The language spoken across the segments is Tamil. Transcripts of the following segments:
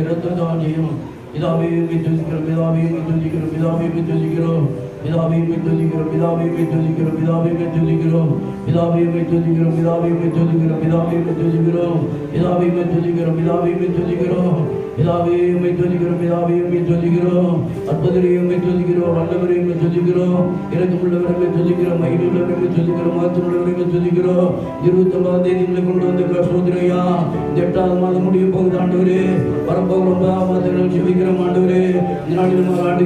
இடத்தான் செய்யும். பிதாவே துதிக்கிறோம், பிதாவே துதிக்கிறோம், பிதாவே துதிக்கிறோம், பிதாவே துதிக்கிறோம், பிதாவே துதிக்கிறோம், பிதாவே துதிக்கிறோம், பிதாவே துதிக்கிறோம், பிதாவே துதிக்கிறோம், பிதாவே துதிக்கிறோம், பிதாவே துதிக்கிறோம், பிதாவே துதிக்கிறோம், பிதாவே துதிக்கிறோம், பிதாவே துதிக்கிறோம், அற்புதரையும் துதிக்கிறோம், வல்லவரையும் துதிக்கிறோம், இறக்கமுள்ளவரை துதிக்கிறோம், மகிமையுள்ளவரை துதிக்கிறோம், மாற்றமுள்ளவரை துதிக்கிறோம். 29ஆம் தேதிகளை கொண்டு வந்த சோதனையா இந்த 8வது மாதம் முடிய போகுது ஆண்டவரே. வரப்போகிற 9ஆம் மாதங்கள் ஜெபிக்கிறோம் ஆண்டவரே. இந்த நாளில் ஆண்டு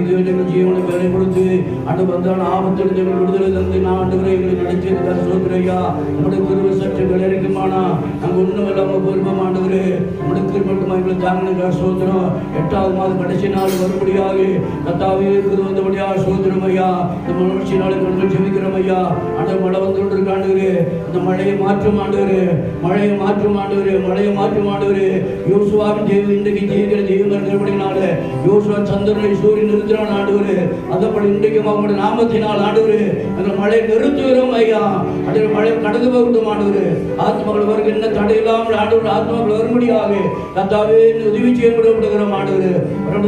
ஜீவனை வேலை கொடுத்து ஆண்டு வந்தான ஆபத்தில் எங்கள் விடுதலை தந்து நான் ஆண்டவரை எங்களை நினைச்சிருக்க சோதனையா நம்முடைய குருவ சற்றுகள் இருக்குமானா நாங்கள் ஒன்றும் இல்லாமல் பொறுப்போம் ஆண்டவரே. நம்முடைய கிருமட்டும் எங்களை தாங்கின சோதனம் 8வது மாதம் கடைசி நாள் வரும்படியாக கத்தாவே இருக்கிறது வந்தபடியாக சோதனம் ஐயா. இந்த மகிழ்ச்சி நாளை கொண்டு ஜெபிக்கிறோம் ஐயா. ஆண்டு மழை வந்து கொண்டிருக்காண்டவரே. இந்த மழையை மாற்றும் ஆண்டவரே, மழையை மாற்றும் ஆண்டவரே, மழையை மாற்றும் ஆண்டவரே. யோசுவாவின் தேவி இன்றைக்கு ஜெயிக்கிற தெய்வம் இருக்கிறபடினால யோசுவா சந்திரனை சூரியன் நிறுத்தினான் ஆண்டவரே. அதப்படி இன்றைக்கும் அவங்களுடைய நாமத்தினால் ஆண்டவரே எங்கள் மழை நிறுத்துகிறோம் ஐயா. ஆண்டவரே மழை கடந்து போகட்டும் ஆண்டவரே. ஆத்மாக்கள் வருகின்ற தடையில்லாமல் ஆண்டவர் ஆத்மாக்கள் வரும்படியாக கத்தாவே உதவி செய்ய முடியப்படுகிறோம் ஆண்டவரே.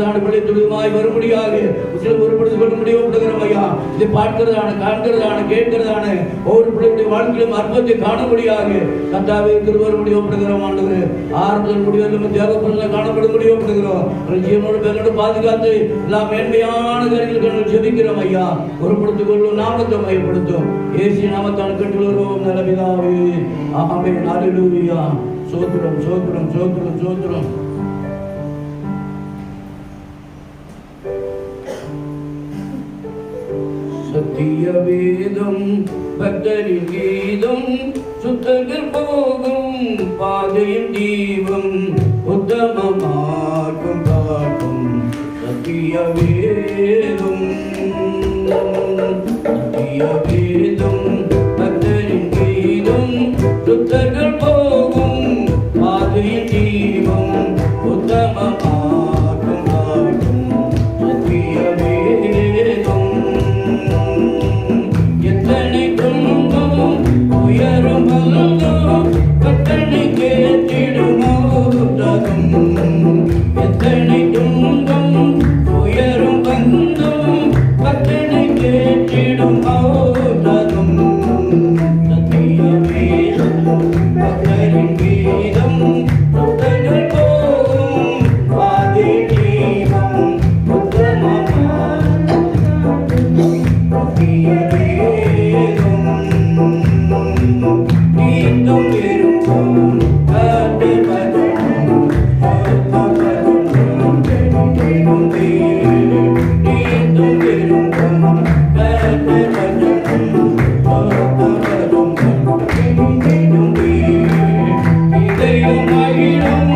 ஆண்டு பிள்ளை துணிமாய் வரும்படியாக பொருட்படுத்திக் கொள்ள முடியப்படுகிறோம் ஐயா. இதை பார்க்கிறதான காண்கிறதான கேட்கிறதான ஒவ்வொரு பிள்ளைகளுடைய வாழ்க்கையிலும் அற்பத்தை காணக்கூடியாக கத்தாவே திருவரும் முடியப்படுகிறோம் ஆண்டவரே. ஆறுதல் முடிவு தேவப்பொருளை காணப்பட முடியப்படுகிறோம். ஜீவனோடு பேரோடு பாதுகாத்து எல்லா மேன்மையான காரியங்கள் ஜெபிக்கிறோம் ஐயா. பொருட்படுத்திக் கொள்ளும் நாமத்தை மையப்படுத்தும் இயேசு நாமத்தால் கேட்டு வருவோம் நல்ல பிதாவே. ஆமென். அல்லேலூயா. சோத்திரம் சோத்திரம் சோத்திரம் சோத்திரம். சத்திய வேதம் பக்தரின் கீதம் சுத்தர்கள் போகும் பாதையின் தீபம் உத்தமமாக்கும் காட்டும் சத்திய வேதம். சத்திய வேதம் பக்தரின் கீதம் சுத்தர்கள் போகும் பாதையின் தீபம் உத்தமமாக்கும் காட்டும் சத்திய வேதம். எத்தனை துன்பம் உயரும் வந்தோம் கட்டணை கேட்டிடுமோ தகும். எத்தனை துன்பம் உயரும் வந்தோம் கட்டணை கேட்டிடுமோ தகும். சத்திய வேதம் பக்தரின் கீதம் சுத்தர்கள் போகும் பாதை தீபம் உத்தமமான சத்திய வேதம். நீந்தும் இருக்கும் காட்டு பதம் நீந்தும் இருக்கும் காட்டு பதம் இதையும் மகிழும்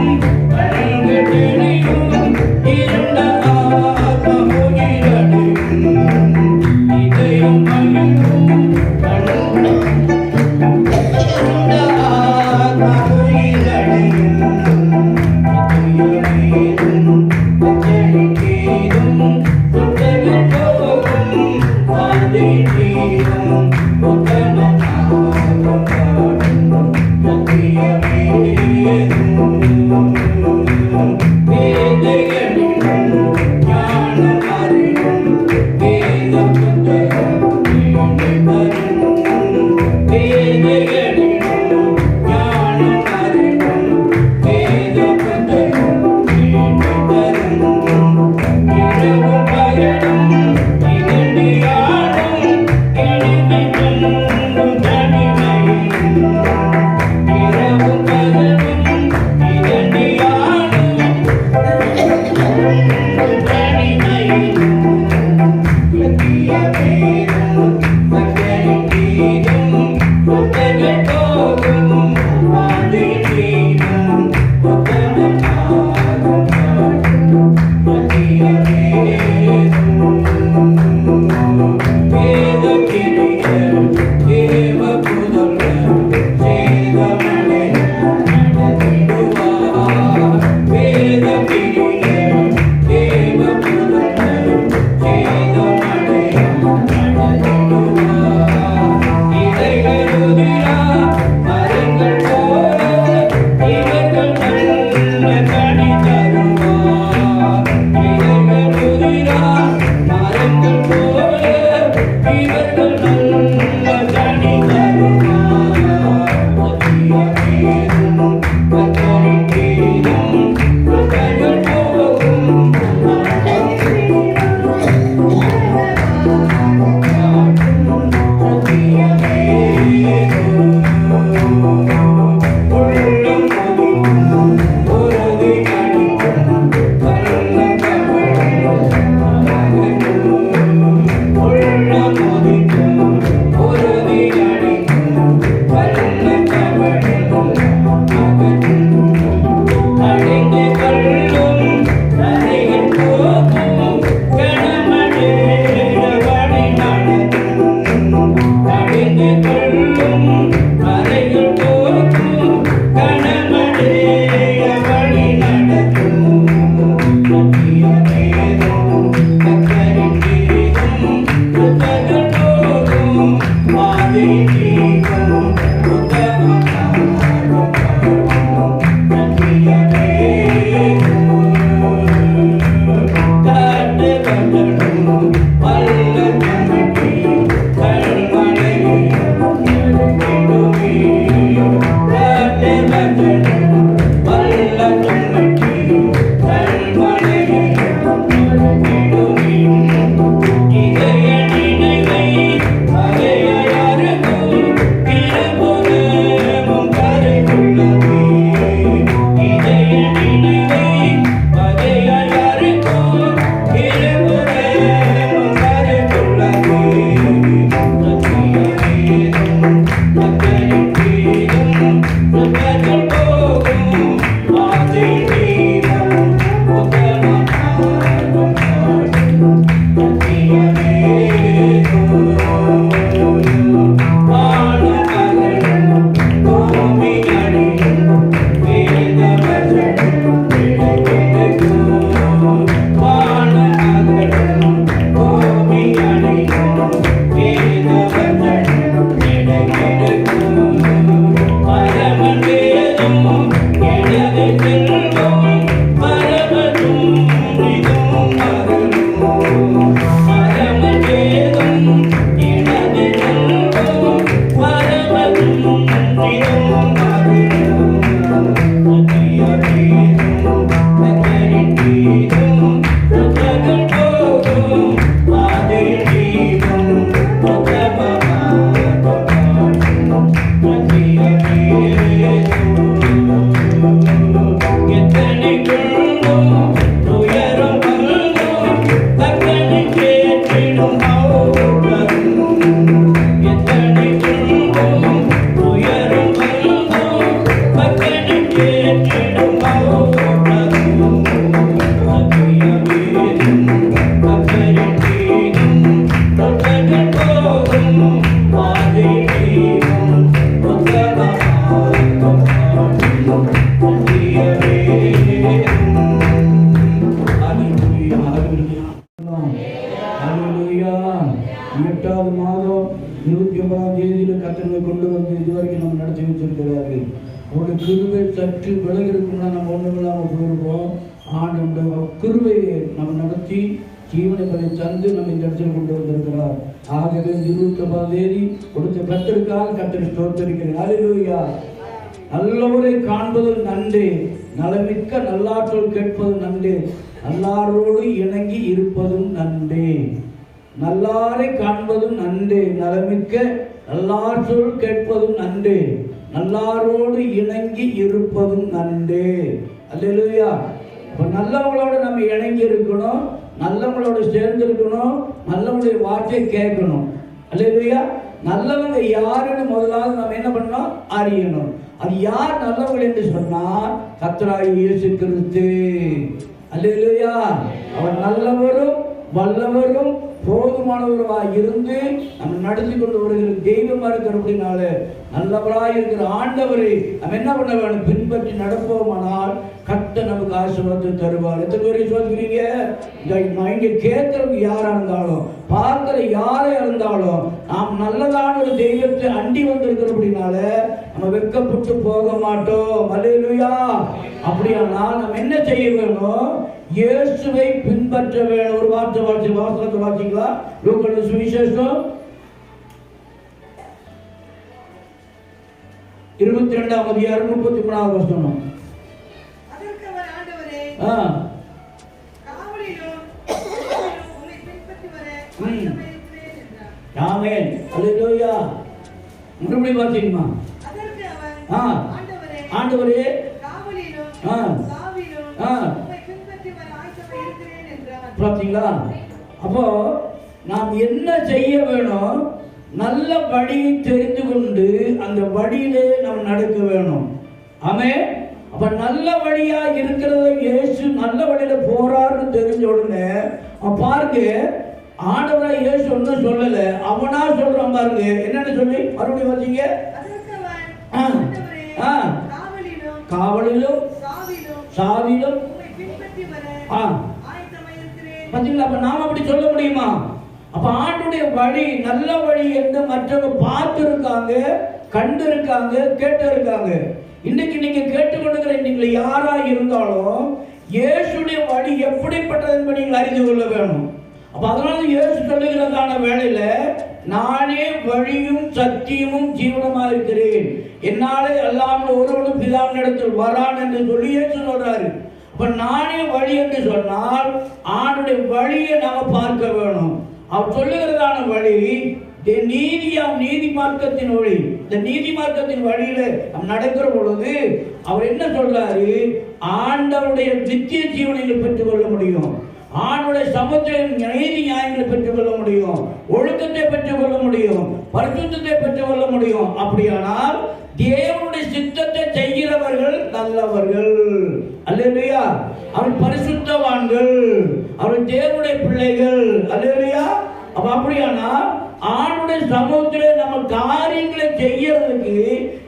கண்கு தெளியும் இருண்ட ஆத்மோகிரடையும். இதையும் மகிழும் கண்கு Thank you. 8வது மாதம் 29ஆம் தேதியில கர்த்தர் கொண்டு வந்து இதுவரைக்கும் நம்ம நடத்தி வச்சிருக்கிறாரு. அவருடைய கிருபை சற்று விலகி இருக்குன்னா நம்ம ஒன்றுமில்லாமல் போயிருப்போம். ஆண்டவருடைய கிருபையை நம்ம நடத்தி ஜீவனை பலி தந்து நம்ம இந்த இடத்துல கொண்டு வந்திருக்கிறார். ஆகவே 29ஆம் தேதி கொடுத்த கர்த்தருக்காக கர்த்தரை ஸ்தோத்திரிக்கிறேன். அல்லேலூயா. நல்லவரை காண்பது நன்றி, நலமிக்க நல்லாற்றல் கேட்பது நன்றி, நல்லாரோடு இணங்கி இருப்பதும் நன்றி. நல்லாரை காண்பதும் நன்றி, நலமிக்க நல்லாற்றல் கேட்பதும் நன்றி, நல்லாரோடு இணங்கி இருப்பதும் நன்றி. அல்லேலூயா. இப்போ நல்லவங்களோட நம்ம இணங்கி இருக்கணும், நல்லவங்களோட சேர்ந்து இருக்கணும், நல்லவங்களுடைய வார்த்தையை கேட்கணும். அல்லேலூயா. நல்லவங்க யாருன்னு முதலாவது நம்ம என்ன பண்ணணும், அறியணும். அது யார் நல்லவங்க என்று சொன்னால் கர்த்தராகிய இயேசு கிறிஸ்து. அல்லேலூயா. அவர் நல்லவரும் வல்லவரும் போதுமானவராக இருந்து நம்ம நடத்தி கொண்டு வருகிற தெய்வமா இருக்கிறபடினால நல்லவராக இருக்கிற ஆண்டவரை நம்ம என்ன பண்ண வேணும், பின்பற்றி நடப்போமானால் கர்த்தர் நமக்கு ஆசீர்வாதத்தை தருவார். எத்தனை பேரை சொல்கிறீங்க? இங்க கேட்கறவங்க யாரா இருந்தாலும் பார்க்கிற யாரா இருந்தாலும் நாம் நல்லதான ஒரு தெய்வத்தை அண்டி வந்திருக்கிறபடினால நம்ம வெட்கப்பட்டு போக மாட்டோம். அல்லேலூயா. அப்படியானால் நம்ம என்ன செய்ய வேணும், இயேசுவை பின்பற்ற வேணும். ஒரு வார்த்தை வாசகத்தை வாசிங்களா? லூக்கா சுவிசேஷம் 22ஆம் அதிகாரம் 33ஆவது வசனம். ஆமென். அல்லேலூயா. மறுபடியும் வாசிங்கம்மா. ஆண்டவரே பார்த்தீங்களா? அப்போ நாம் என்ன செய்ய வேணும், நல்ல வழியை தெரிந்து கொண்டு அந்த வழியிலே நாம் நடக்க வேணும். ஆமென். அப்ப நல்ல வழியா இருக்கிறத இயேசு நல்ல வழியில போறாருன்னு தெரிஞ்ச உடனே பாருங்க, ஆண்டவராய் இயேசு ஒன்றும் சொல்லல, அவனா சொல்றான் பாருங்க. என்னன்னு சொல்லி மறுபடியும் வந்தீங்க, காவலிலும் சாவிலும் பாத்தீங்களா? அப்ப நாம அப்படி சொல்ல முடியுமா? அப்ப ஆண்டுடைய வழி நல்ல வழி என்று மற்றவங்க பார்த்து இருக்காங்க, கண்டு இருக்காங்க, கேட்டு இருக்காங்க. இன்னைக்கு நீங்க கேட்டுக்கொண்டிருக்கிற நீங்க யாரா இருந்தாலும் இயேசுடைய வழி எப்படிப்பட்டது என்பதை நீங்கள் அறிந்து கொள்ள வேணும். அப்ப அதனால இயேசு சொல்லுகிறதான வேளையில நானே வழியும் சத்தியமும் ஜீவனமா இருக்கிறேன், என்னாலே அல்லாமல் ஒருவனும் பிதாவின் இடத்தில் வரான் என்று சொல்லி இயேசு சொல்றாரு. அப்ப நானே வழி என்று சொன்னால் ஆண்டுடைய வழியை நாம பார்க்க வேணும். அவர் சொல்லுகிறதான வழி நீதி மார்க்கத்தின் வழி. இந்த நீதி மார்க்கத்தின் வழியில நாம் நடக்கிற பொழுது அவர் என்ன சொல்றாரு, ஆண்டவருடைய நித்திய ஜீவனை பெற்றுக் கொள்ள முடியும், ஆண்டுடைய சமூகத்தின் நீதி நியாயங்களை பெற்றுக் கொள்ள முடியும், ஒழுக்கத்தை பெற்றுக் கொள்ள முடியும், பரிசுத்தத்தை பெற்றுக் கொள்ள முடியும். அப்படியானால் தேவனுடைய சித்தத்தை செய்கிறவர்கள் நல்லவர்கள். அல்லேலூயா. அவர் பரிசுத்தவான்கள், அவர் தேவனுடைய பிள்ளைகள். அல்லேலூயா. அப்ப அப்படியானா ஆண்டுடைய சமூகத்திலே நம்ம காரியங்களை செய்யறதுக்கு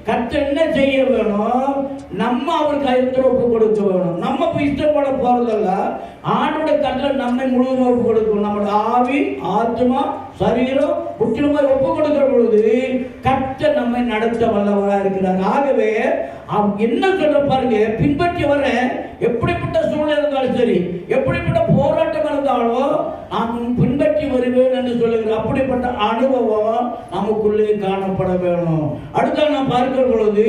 கர்த்தர் என்ன செய்ய வேணும், நம்ம அவர் கையத்தில் ஒப்பு கொடுக்க வேணும். நம்ம இஷ்டப்பட போறதல்ல, ஆண்டுடைய கர்த்தர் நம்மை முழுவதும் ஒப்பு கொடுக்கணும். நம்மளோட ஆவி ஆத்மா சரீரம் முற்றிலுமாய் ஒப்பு கொடுக்கிற பொழுது கர்த்தர் நம்மை நடத்த வல்லவராக இருக்கிறார். ஆகவே அவங்க என்ன சொல்ற பாருங்க, பின்பற்றி வர எப்படிப்பட்ட சூழ்நிலை இருந்தாலும் சரி, எப்படிப்பட்ட போராட்டம் இருந்தாலும் நாம் பின்பற்றி வருவேன் என்று சொல்லுகிற அப்படிப்பட்ட அனுபவம் நமக்குள்ளே காணப்பட வேணும். அடுத்த நாம் பார்க்கிற பொழுது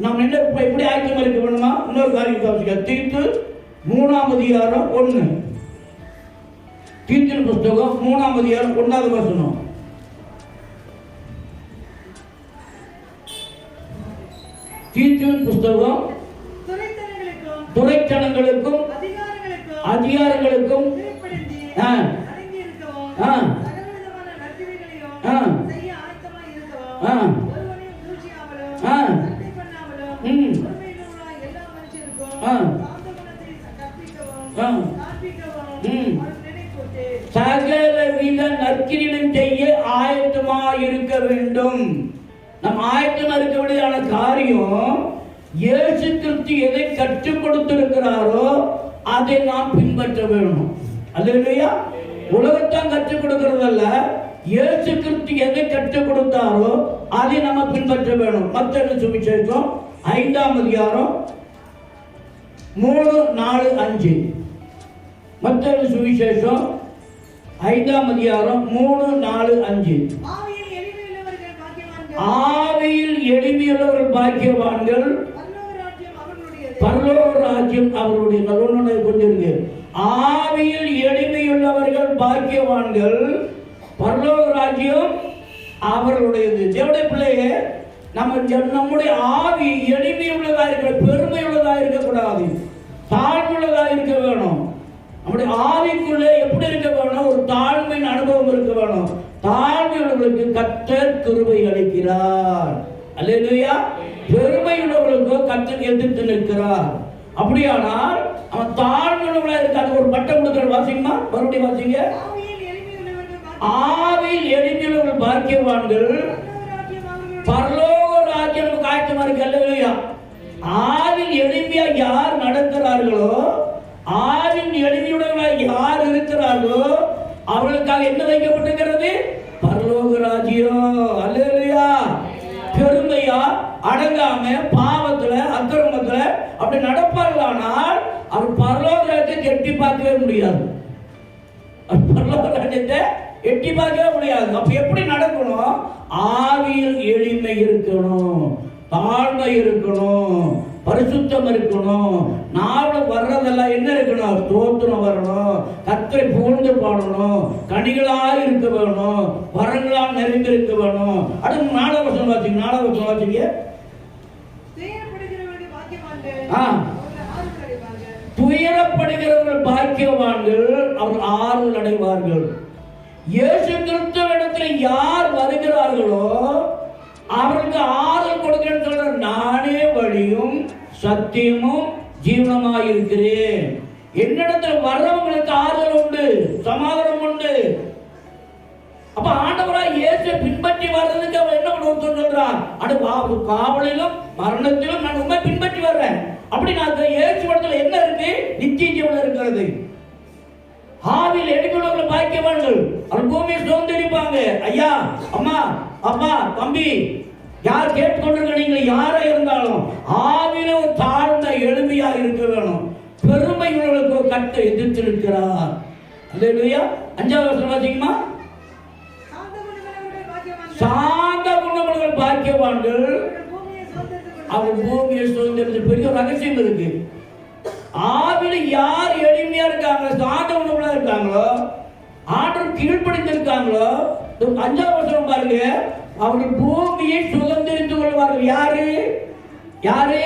நாம் என்ன எப்படி ஆயத்தம் இருக்க வேணுமா? இன்னொரு காரியத்தை தீத்து 3ஆம் அதிகாரம் 1, தீத்தின் புஸ்தகம் 3ஆம் அதிகாரம் 1வது வசனம். தீத்தின் புஸ்தகம் துரைத்தனங்களுக்கும் அதிகாரங்களுக்கும் இருக்க வேண்டும். நம் ஆயத்தமா இருக்க வேண்டியதான காரியம், இயேசு கிறிஸ்து எதை கற்றுக் கொடுத்திருக்கிறாரோ அதை நாம் பின்பற்ற வேணும். அல்லேலூயா. உலகத்தான் கற்றுக் கொடுக்கிறதல்ல, இயேசு கிறிஸ்து எதை கற்றுக் கொடுத்தாரோ அதை நம்ம பின்பற்ற வேணும். மத்தேயு சுவிசேஷம் 5ஆம் அதிகாரம் 3, 4, 5. மத்தேயு சுவிசேஷம் 5ஆம் அதிகாரம் 3, 4, 5. ஆவியில் எளிமையுள்ளவர்கள் பாக்கியவான்கள், பரலோக ராஜ்யம் அவர்களுடைய. கொஞ்சம் இருக்கு. ஆவியில் எளிமையுள்ளவர்கள் பாக்கியவான்கள், பரலோக ராஜ்யம் அவர்களுடையது. தேவனுடைய பிள்ளையே, நம்முடைய ஆவி எளிமையுள்ளதா இருக்க, பெருமையுள்ளதா இருக்கக்கூடாது, தாழ்வுள்ளதா இருக்க வேணும். நம்முடைய ஆவிக்குள்ளே எப்படி இருக்க வேணும்? ஒரு தாழ்மையின் அனுபவம் இருக்க வேணும். தாழ்மையுள்ளவர்களுக்கு கர்த்தர் கிருபை அளிக்கிறார். அல்லேலூயா. பெருமையுள்ளவர்களுக்கு கர்த்தர் எதிர்த்து நிற்கிறார். அப்படியானால் அவன் தாழ்மையுள்ளவர்களா இருக்காது. ஒரு பட்டம் கொடுக்கிற வாசிங்கம்மா, மறுபடியும் வாசிங்க. ஆவியில் எளிமையுள்ளவர்கள் பாக்கியவான்கள், பரலோக ராஜ்யம் நமக்கு ஆயத்தமா இருக்கு. அல்லேலூயா. ஆவியில் எளிமையா யார் நடக்கிறார்களோ, ஆவின் எளிமையுள்ளவர்களாக யார் இருக்கிறார்களோ அவர்களுக்காக என்ன வைக்கப்பட்டிருக்கிறது? பரலோக ராஜ்யம். அல்லேலூயா. பெருமையா அடங்காம பாவத்துல அக்கிரமத்துல அப்படி நடப்பார்களானால் அவர் பரலோக ராஜ்யத்தை எட்டி பார்க்கவே முடியாது. பரலோக ராஜ்யத்தை எட்டி பார்க்கவே முடியாது. அப்ப எப்படி நடக்கணும்? ஆவியில் எளிமை இருக்கணும், தாழ்மை இருக்கணும், பரிசுத்தம் இருக்கணும். நாவல வர்றதெல்லாம் என்ன இருக்கணும்? ஸ்தோத்திரம் வரணும், கர்த்தரை புகழ்ந்து பாடணும், கனிகளாக இருக்க வேணும், வரங்களால் நிறைந்திருக்க வேணும். அடுத்து 4ஆம் வசனம் வாசிங்க. 4ஆம் வசனம் வாசிங்க. துயரப்படுகிறவர்கள் பாக்கியவான்கள், அவர்கள் ஆறுதல் அடைவார்கள். இயேசு கிறிஸ்துவிடத்தில் யார் வருகிறார்களோ அவர்களுக்கு ஆறுதல் கொடுக்கிறேன்னு சொல்ற, நானே வழியும் சத்தியமும் ஜீவனமாய் இருக்கிறேன். என்னிடத்தில் வர்றவங்களுக்கு ஆறுதல் உண்டு, சமாதானம் உண்டு. அப்ப ஆண்டவராய் இயேசு பின்பற்றி வர்றதுக்கு அவன் என்ன ஒருத்தர் சொல்றான், காவலிலும் மரணத்திலும் நான் உண்மை பின்பற்றி வர்றேன். அப்படி நான் இயேசு இடத்துல என்ன இருக்கு? நித்திய ஜீவன் இருக்கிறது. ஆவியில் எளிமையுள்ளவர்களை பாக்கியவான்கள், அவன் பூமியை சுதந்திரிப்பாங்க. ஐயா, அம்மா, அப்பா, தம்பி, யார் கேட்டுக்கொண்டிருக்க, நீங்க யாரா இருந்தாலும் ஆவியில ஒரு தாழ்ந்த எளிமையா இருக்க வேணும். பெருமை உள்ளவர்களுக்கு கட்ட எதிர்த்து இருக்கிறார். அல்லேலூயா. 5ஆம் வசனம் வாசிங்கம்மா. சாந்த குணமுள்ளவர்கள் பாக்கியவான்கள், அவர் பூமியை சுதந்திரித்து. பெரிய ரகசியம் இருக்கு. ஆவில யார் எளிமையா இருக்காங்க, சாந்த குணமுள்ள இருக்காங்களோ, ஆண்டவர் கீழ்ப்படிந்து இருக்காங்களோ, 5ஆம் வசனம் பாருங்க, அவர்கள் பூமியை சுதந்திரித்துக் கொள்வார்கள். யாரு யாரு?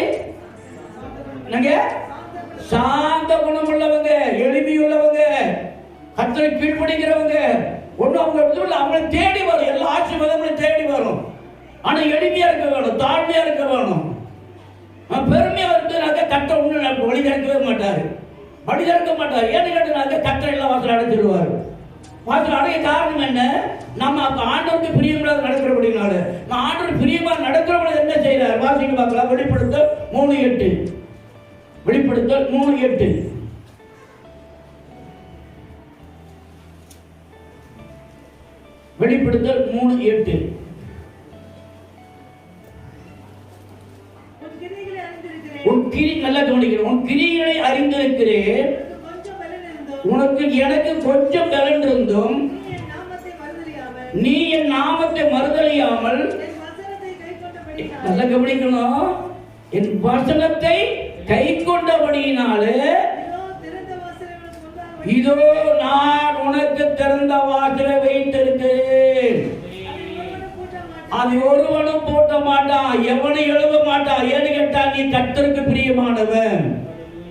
சாந்த குணம் உள்ளவங்க, எளிமையுள்ளவங்க, கர்த்தரை கீழ்ப்படிக்கிறவங்க. ஒன்னும் அவங்க அவங்களை தேடி வரும், எல்லா ஆசீர்வாதங்களும் தேடி வரும். ஆனா எளிமையா இருக்க வேணும், தாழ்மையா இருக்க வேணும். பெருமையா இருந்தாக்க கட்ட ஒண்ணு வழி திறக்கவே மாட்டாரு, வழி திறக்க மாட்டாரு. ஏன்னு கேட்டாக்க கட்ட எல்லாம் வாசல் அடைச்சிருவாரு. வாசல் அடைய காரணம் என்ன? நம்ம ஆண்டவருக்கு பிரியமில்லாத நடக்கிறபடினால. நான் ஆண்டவர் பிரியமா நடக்கிறவங்க என்ன செய்யறாரு? வாசிக்க பார்க்கலாம். வெளிப்படுத்தல் 3:8. வெளிப்படுத்தல் 3:8. வெளிப்படுத்தல் 3:8. உன் கிரி நல்லா கவனிக்கிறேன். உன் கிரிகளை அறிந்திருக்கிறேன், உனக்கு எனக்கு கொஞ்சம் பலன் இருந்தும் நீ என் நாமத்தை மறுதலியாமல், நல்லா கவனிக்கணும், என் வசனத்தை கை கொண்டபடியினாலே இதோ நான் உனக்கு திறந்த வாசலை வைத்திருக்கிறேன். அது ஒருவனும் போட்ட மாட்டான், எவனை எழுத மாட்டான். ஏன்னு கேட்டா நீ கர்த்தருக்கு பிரியமானவன்.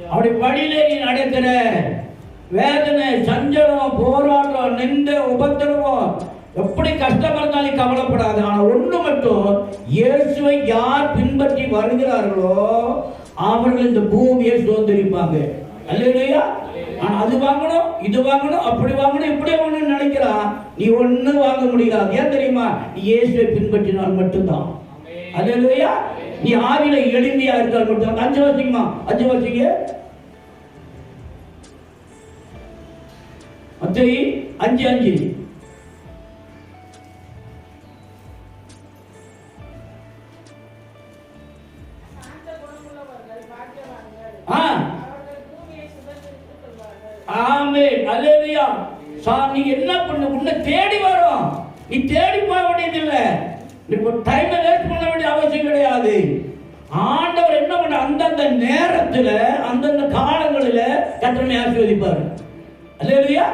அப்படி வழியிலே நீ நடக்கிற வேதனை, சஞ்சலம், போராட்டம், நிந்த, உபத்திரவம், எப்படி கஷ்டம் இருந்தாலும் கவலைப்படாத. ஆனா ஒண்ணு மட்டும், இயேசுவை யார் பின்பற்றி வருகிறார்களோ அவர்கள் இந்த பூமியை சுதந்திரிப்பாங்க. அல்லேலூயா. ஆனா அது வாங்கணும், இது வாங்கணும், அப்படி வாங்கணும், இப்படி வாங்கணும்னு நினைக்கிறான். நீ ஒண்ணும் வாங்க முடியாது. ஏன் தெரியுமா? நீ இயேசுவை பின்பற்றினால் மட்டும்தான். அல்லேலூயா. நீ ஆவில எளிமையா இருந்தால் மட்டும். 5 வாசிக்குமா? 5 வாசிங்க. மத்தேயு 5:5. ஆமென். அல்லேலூயா. நீ என்ன பண்ண? உன்னை தேடி வரும். நீ தேடி போக வேண்டியதில்லை. நீ டைமை வேஸ்ட் பண்ண வேண்டிய அவசியம் கிடையாது. ஆண்டவர் என்ன பண்ண? அந்தந்த நேரத்தில் அந்தந்த காலங்களில் கர்த்தரை ஆசீர்வதிப்பார். அல்லேலூயா.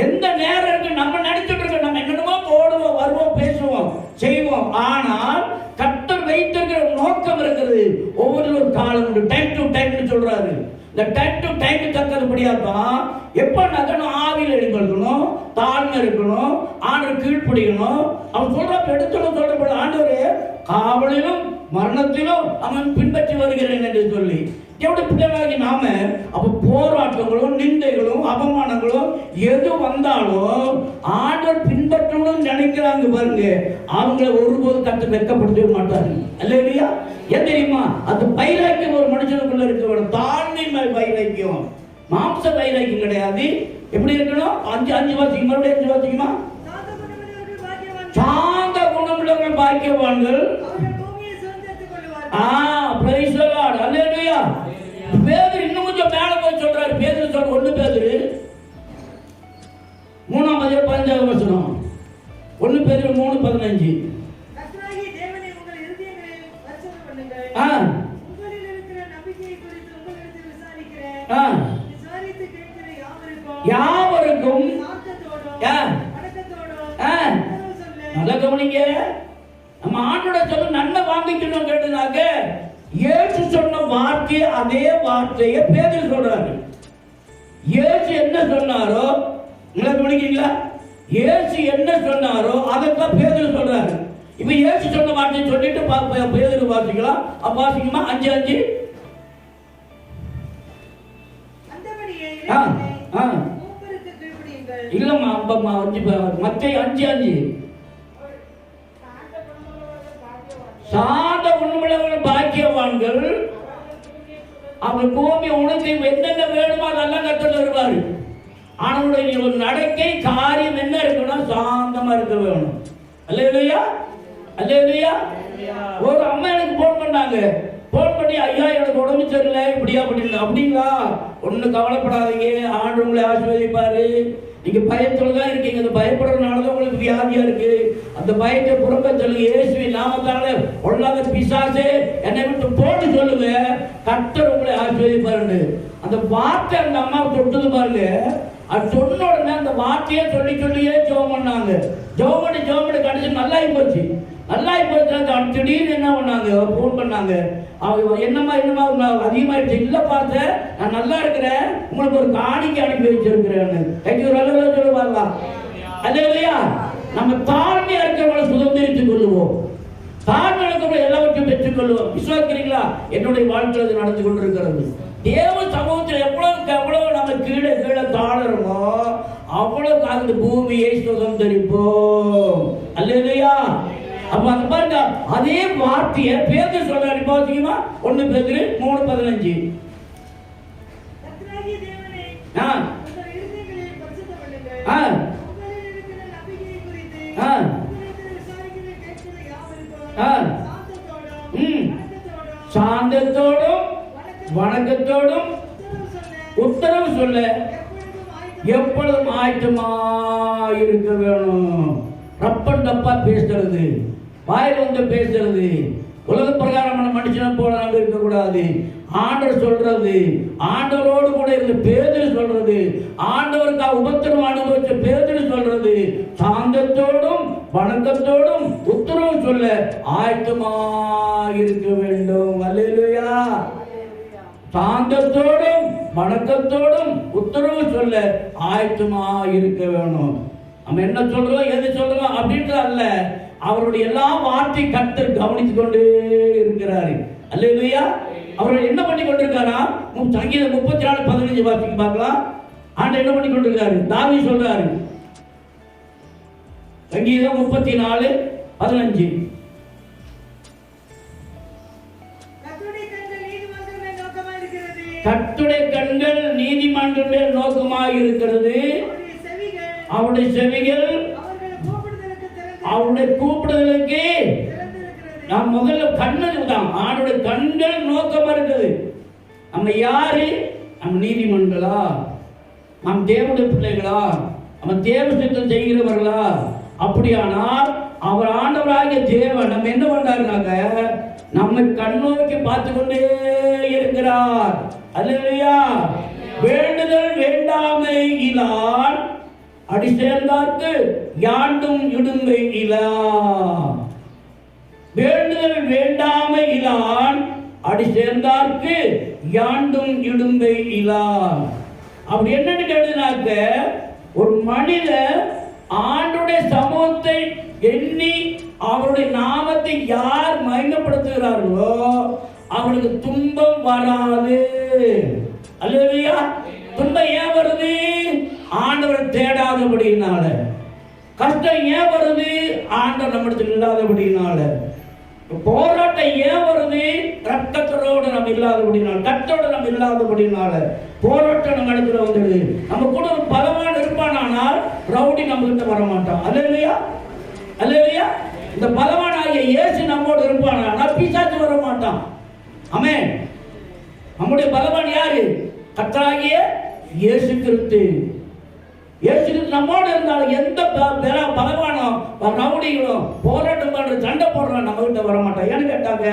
எந்த நேரம் இருக்கு நம்ம நினைச்சிட்டு இருக்கோம், நம்ம என்னென்னமோ போடுவோம், வருவோம், பேசுவோம், செய்வோம். ஆனால் கர்த்தர் வைத்திருக்கிற நோக்கம் இருக்கிறது. ஒவ்வொரு ஒரு காலம் உண்டு. டைம் டு டைம்னு சொல்றாரு. இந்த டைம் டு டைம் தக்கதுபடியா தான் எப்ப நகனும் ஆவியில் எடுக்கணும், தாழ்மை இருக்கணும், ஆண்டவர் கீழ்ப்படியணும். அவன் சொல்றப்ப எடுத்துடும் சொல்றப்ப ஆண்டவரே காவலிலும் மரணத்திலும் அவன் பின்பற்றி வருகிறேன் என்று சொல்லி எப்படி பிள்ளைகளாகி நாம அப்ப போராட்டங்களும் நிந்தைகளும் அவமானங்களும் எது வந்தாலும் ஆண்டவர் பின்பற்றணும்னு நினைக்கிறாங்க பாருங்க, அவங்களை ஒருபோது கத்து வெட்கப்படுத்தவே மாட்டாரு. அல்லேலூயா. ஏன் தெரியுமா? அது வைராக்கியம் ஒரு மனுஷனுக்குள்ள இருக்க வேணும். தாழ்மை வைராக்கியம், மாம்ச வைராக்கியம் கிடையாது. எப்படி இருக்கணும்? 5 வாசிக்கும். மறுபடியும் 5 வாசிக்குமா? சாந்த குணமுள்ளவர்கள் பாக்கியவான்கள். Praise the Lord. அல்லேலூயா. பேதுரு இன்னும் கொஞ்சம் மேல போய் சொல்றாரு. பேதுரு சொல்ற 1 பேதுரு 3:15 வசனம். 1 பேதுரு 3:15. கர்த்தராகிய தேவனே உங்கள் இருதயங்களில் பரிசுத்தம் பண்ணுங்கள். உங்களில் இருக்கிற நம்பிக்கையை குறித்து உங்களிடத்தில் விசாரிக்கிறேன். விசாரித்து கேட்கிற யாவருக்கும் சாந்தத்தோடும் வணக்கத்தோடும் நல்ல கவனிங்க. நம்ம ஆண்டோட சொல்ல நன்மை வாங்கிக்கணும் கேட்டதுனாக்க இயேசு சொன்ன வார்த்தை அதே வார்த்தையை பேதுரு சொல்றாரு. இயேசு என்ன சொன்னாரோ நல்லா கவனிக்கிறீங்களா? இயேசு என்ன சொன்னாரோ அதைத்தான் பேதுரு சொல்றாரு. இப்ப இயேசு சொன்ன வார்த்தையை சொல்லிட்டு பேதுரு வாசிக்கலாம். அப்ப வாசிக்குமா? 5:5. இல்லம்மா மத்தேயு 5:5. சாந்த உண்மையுள்ளவர்கள் பாக்கியவான்கள், அவர் பூமி உனக்கு என்னென்ன வேணுமோ அதெல்லாம் கர்த்தர் தருவாரு. அவனுடைய ஒரு நடக்கை காரியம் என்ன இருக்கணும்? சாந்தமா இருக்க வேணும். அல்லேலூயா. அல்லேலூயா. ஒரு அம்மா எனக்கு போன் பண்ணாங்க. போன் பண்ணி, ஐயா எனக்கு உடம்பு சரியில்லை இப்படியா அப்படின்னு. அப்படிங்களா? ஒன்னும் கவலைப்படாதீங்க, ஆண்டு உங்களை ஆசீர்வதிப்பாரு. நீங்க பயத்தோட தான் இருக்கீங்க. அந்த பயப்படுறதுனாலதான் உங்களுக்கு வியாதியா இருக்கு. அந்த பயத்தை புறம்ப சொல்லுங்க. இயேசுவின் நாமத்தால பொல்லாத பிசாசே என்னை விட்டு போட்டு சொல்லுங்க, கர்த்தர் உங்களை ஆசீர்வதிப்பாருன்னு. அந்த வார்த்தை அந்த அம்மா தொட்டது பாருங்க. அது சொன்ன உடனே அந்த வார்த்தையே சொல்லியே ஜெபம் பண்ணாங்க. ஜெபம் பண்ணி கடைசி நல்லாயி போச்சு. திடீர்னு என்ன பண்ணாங்க? போன் பண்ணாங்க. என்னமா அதிகமாயிடுச்சு. இல்ல பார்த்த நான் நல்லா இருக்கிறேன், உங்களுக்கு ஒரு காணிக்கை அனுப்பி வச்சிருக்கிறேன்னு. சொல்லுவாங்க. அல்லேலூயா. நம்ம தாழ்மையா இருக்கிறவங்களை சுதந்திரித்துக் கொள்ளுவோம். தாழ்மை இருக்கிறவங்க எல்லாவற்றையும் பெற்றுக் கொள்வோம். விசுவாசிக்கிறீங்களா? என்னுடைய வாழ்க்கையில் நடந்து கொண்டிருக்கிறது. தேவ சமூகத்தில் எவ்வளவு நம்ம கீழே தாழறோமோ அவ்வளவு அந்த பூமியை சுதந்திரிப்போம். அல்லேலூயா. அப்ப அந்த பாருங்க, அதே வார்த்தையை பேதுரு சொல்றாரு. பாத்தீங்கன்னா 1 பேதுரு 3:15. கர்த்தராகிய தேவனே உங்கள் இருதயங்களில் பரிசுத்தம் பண்ணுங்கள். உங்களில் இருக்கிற நம்பிக்கையை குறித்து உங்களிடத்தில் விசாரிக்கிற கேட்கிற யாவருக்கும் சாந்தத்தோடும் வணக்கத்தோடும் உத்தரவு சொல்ல எப்பொழுதும் ஆயத்தமா இருக்க வேணும். ரப்பன் தப்பா பேசுறது, வாயில் வந்து பேசுறது, உலக பிரகாரமான மனுஷனை போல நாங்கள் இருக்கக்கூடாது. ஆண்டவர் சொல்றது, ஆண்டவரோடு கூட இருந்த பேதுரு சொல்றது, ஆண்டவருக்காக உபத்திரம் அனுபவிச்ச பேதுரு சொல்றது, சாந்தத்தோடும் வணக்கத்தோடும் உத்தரவு சொல்ல ஆயத்தமா இருக்க வேண்டும். அல்லேலூயா. சாந்தத்தோடும் வணக்கத்தோடும் உத்தரவு சொல்ல ஆயத்தமா இருக்க வேணும். நம்ம என்ன சொல்றோம், எது சொல்றோம் அப்படின்றது அல்ல, அவருடைய எல்லா வார்த்தை கர்த்தர் கவனித்துக் கொண்டே இருக்கிறாரு. அல்லேலூயா. அவர் என்ன பண்ணி கொண்டிருக்காரா? சங்கீதம் 34:15 வாசிக்க பார்க்கலாம். ஆண்டவர் என்ன பண்ணி கொண்டிருக்காரு? தாவீது சொல்றாரு, சங்கீதம் 34:15, கர்த்தருடைய கண்கள் நீதிமான்கள் மேல் நோக்கமாக இருக்கிறது, அவருடைய செவிகள் அவருடைய கூப்பிடுதலுக்கு. நாம் முதல்ல கண்ணு தான், ஆண்டவருடைய கண்கள் நோக்கமா இருக்குது. நம்ம யாரு? நம்ம நீதிமன்றங்களா? நாம் தேவனுடைய பிள்ளைகளா? நம்ம தேவ சித்தம் செய்கிறவர்களா? அப்படியானால் அவர் ஆண்டவராகிய தேவன் நம்ம என்ன பண்றாருனாக்க நம்மை கண்ணோக்கி பார்த்து கொண்டே இருக்கிறார். அல்லேலூயா. வேண்டுதல் வேண்டாமை இலான் அடி சேர்ந்தார்க்கு யாண்டும் இடும்பை இலா. வேண்டுதல் வேண்டாமை இலான் அடி சேர்ந்தார்க்கு யாண்டும் இடும்பை இலா. அப்படி என்னன்னு கேட்டதுனாக்க, ஒரு மனிதர் ஆண்டவருடைய சமூகத்தை எண்ணி அவருடைய நாமத்தை யார் மகிமைப்படுத்துகிறார்களோ அவனுக்கு துன்பம் வராது. அல்லேலூயா. துன்பம் ஏன் வருது? ஆண்டவரை தேடாதபடியினால. கஷ்டம் ஏன் வருது? ஆண்டவர் நம்மிடத்தில் இல்லாதபடியினால. போராட்டம் ஏன் வருது? ரத்தத்தோடு நம்ம இல்லாதபடினால, கத்தோடு நம்ம இல்லாதபடினால போராட்டம் நம்ம இடத்துல வந்துடுது. நம்ம கூட ஒரு பலவான் இருப்பானால் ரவுடி நம்ம கிட்ட வர மாட்டான். அல்லேலூயா. அல்லேலூயா. இந்த பலவானாகிய இயேசு நம்மோடு இருப்பானா பிசாசு வர மாட்டான். ஆமென். நம்முடைய பலவான் யாரு? கர்த்தராகிய இயேசு கிறிஸ்து. இயேசு கிறிஸ்து நம்மோடு இருந்தாலும் எந்த பலவானோ ரவுடிகளும் போராட்டம் பண்ற சண்டை போடுற நம்ம கிட்ட வர மாட்டான். ஏன்னு கேட்டாங்க,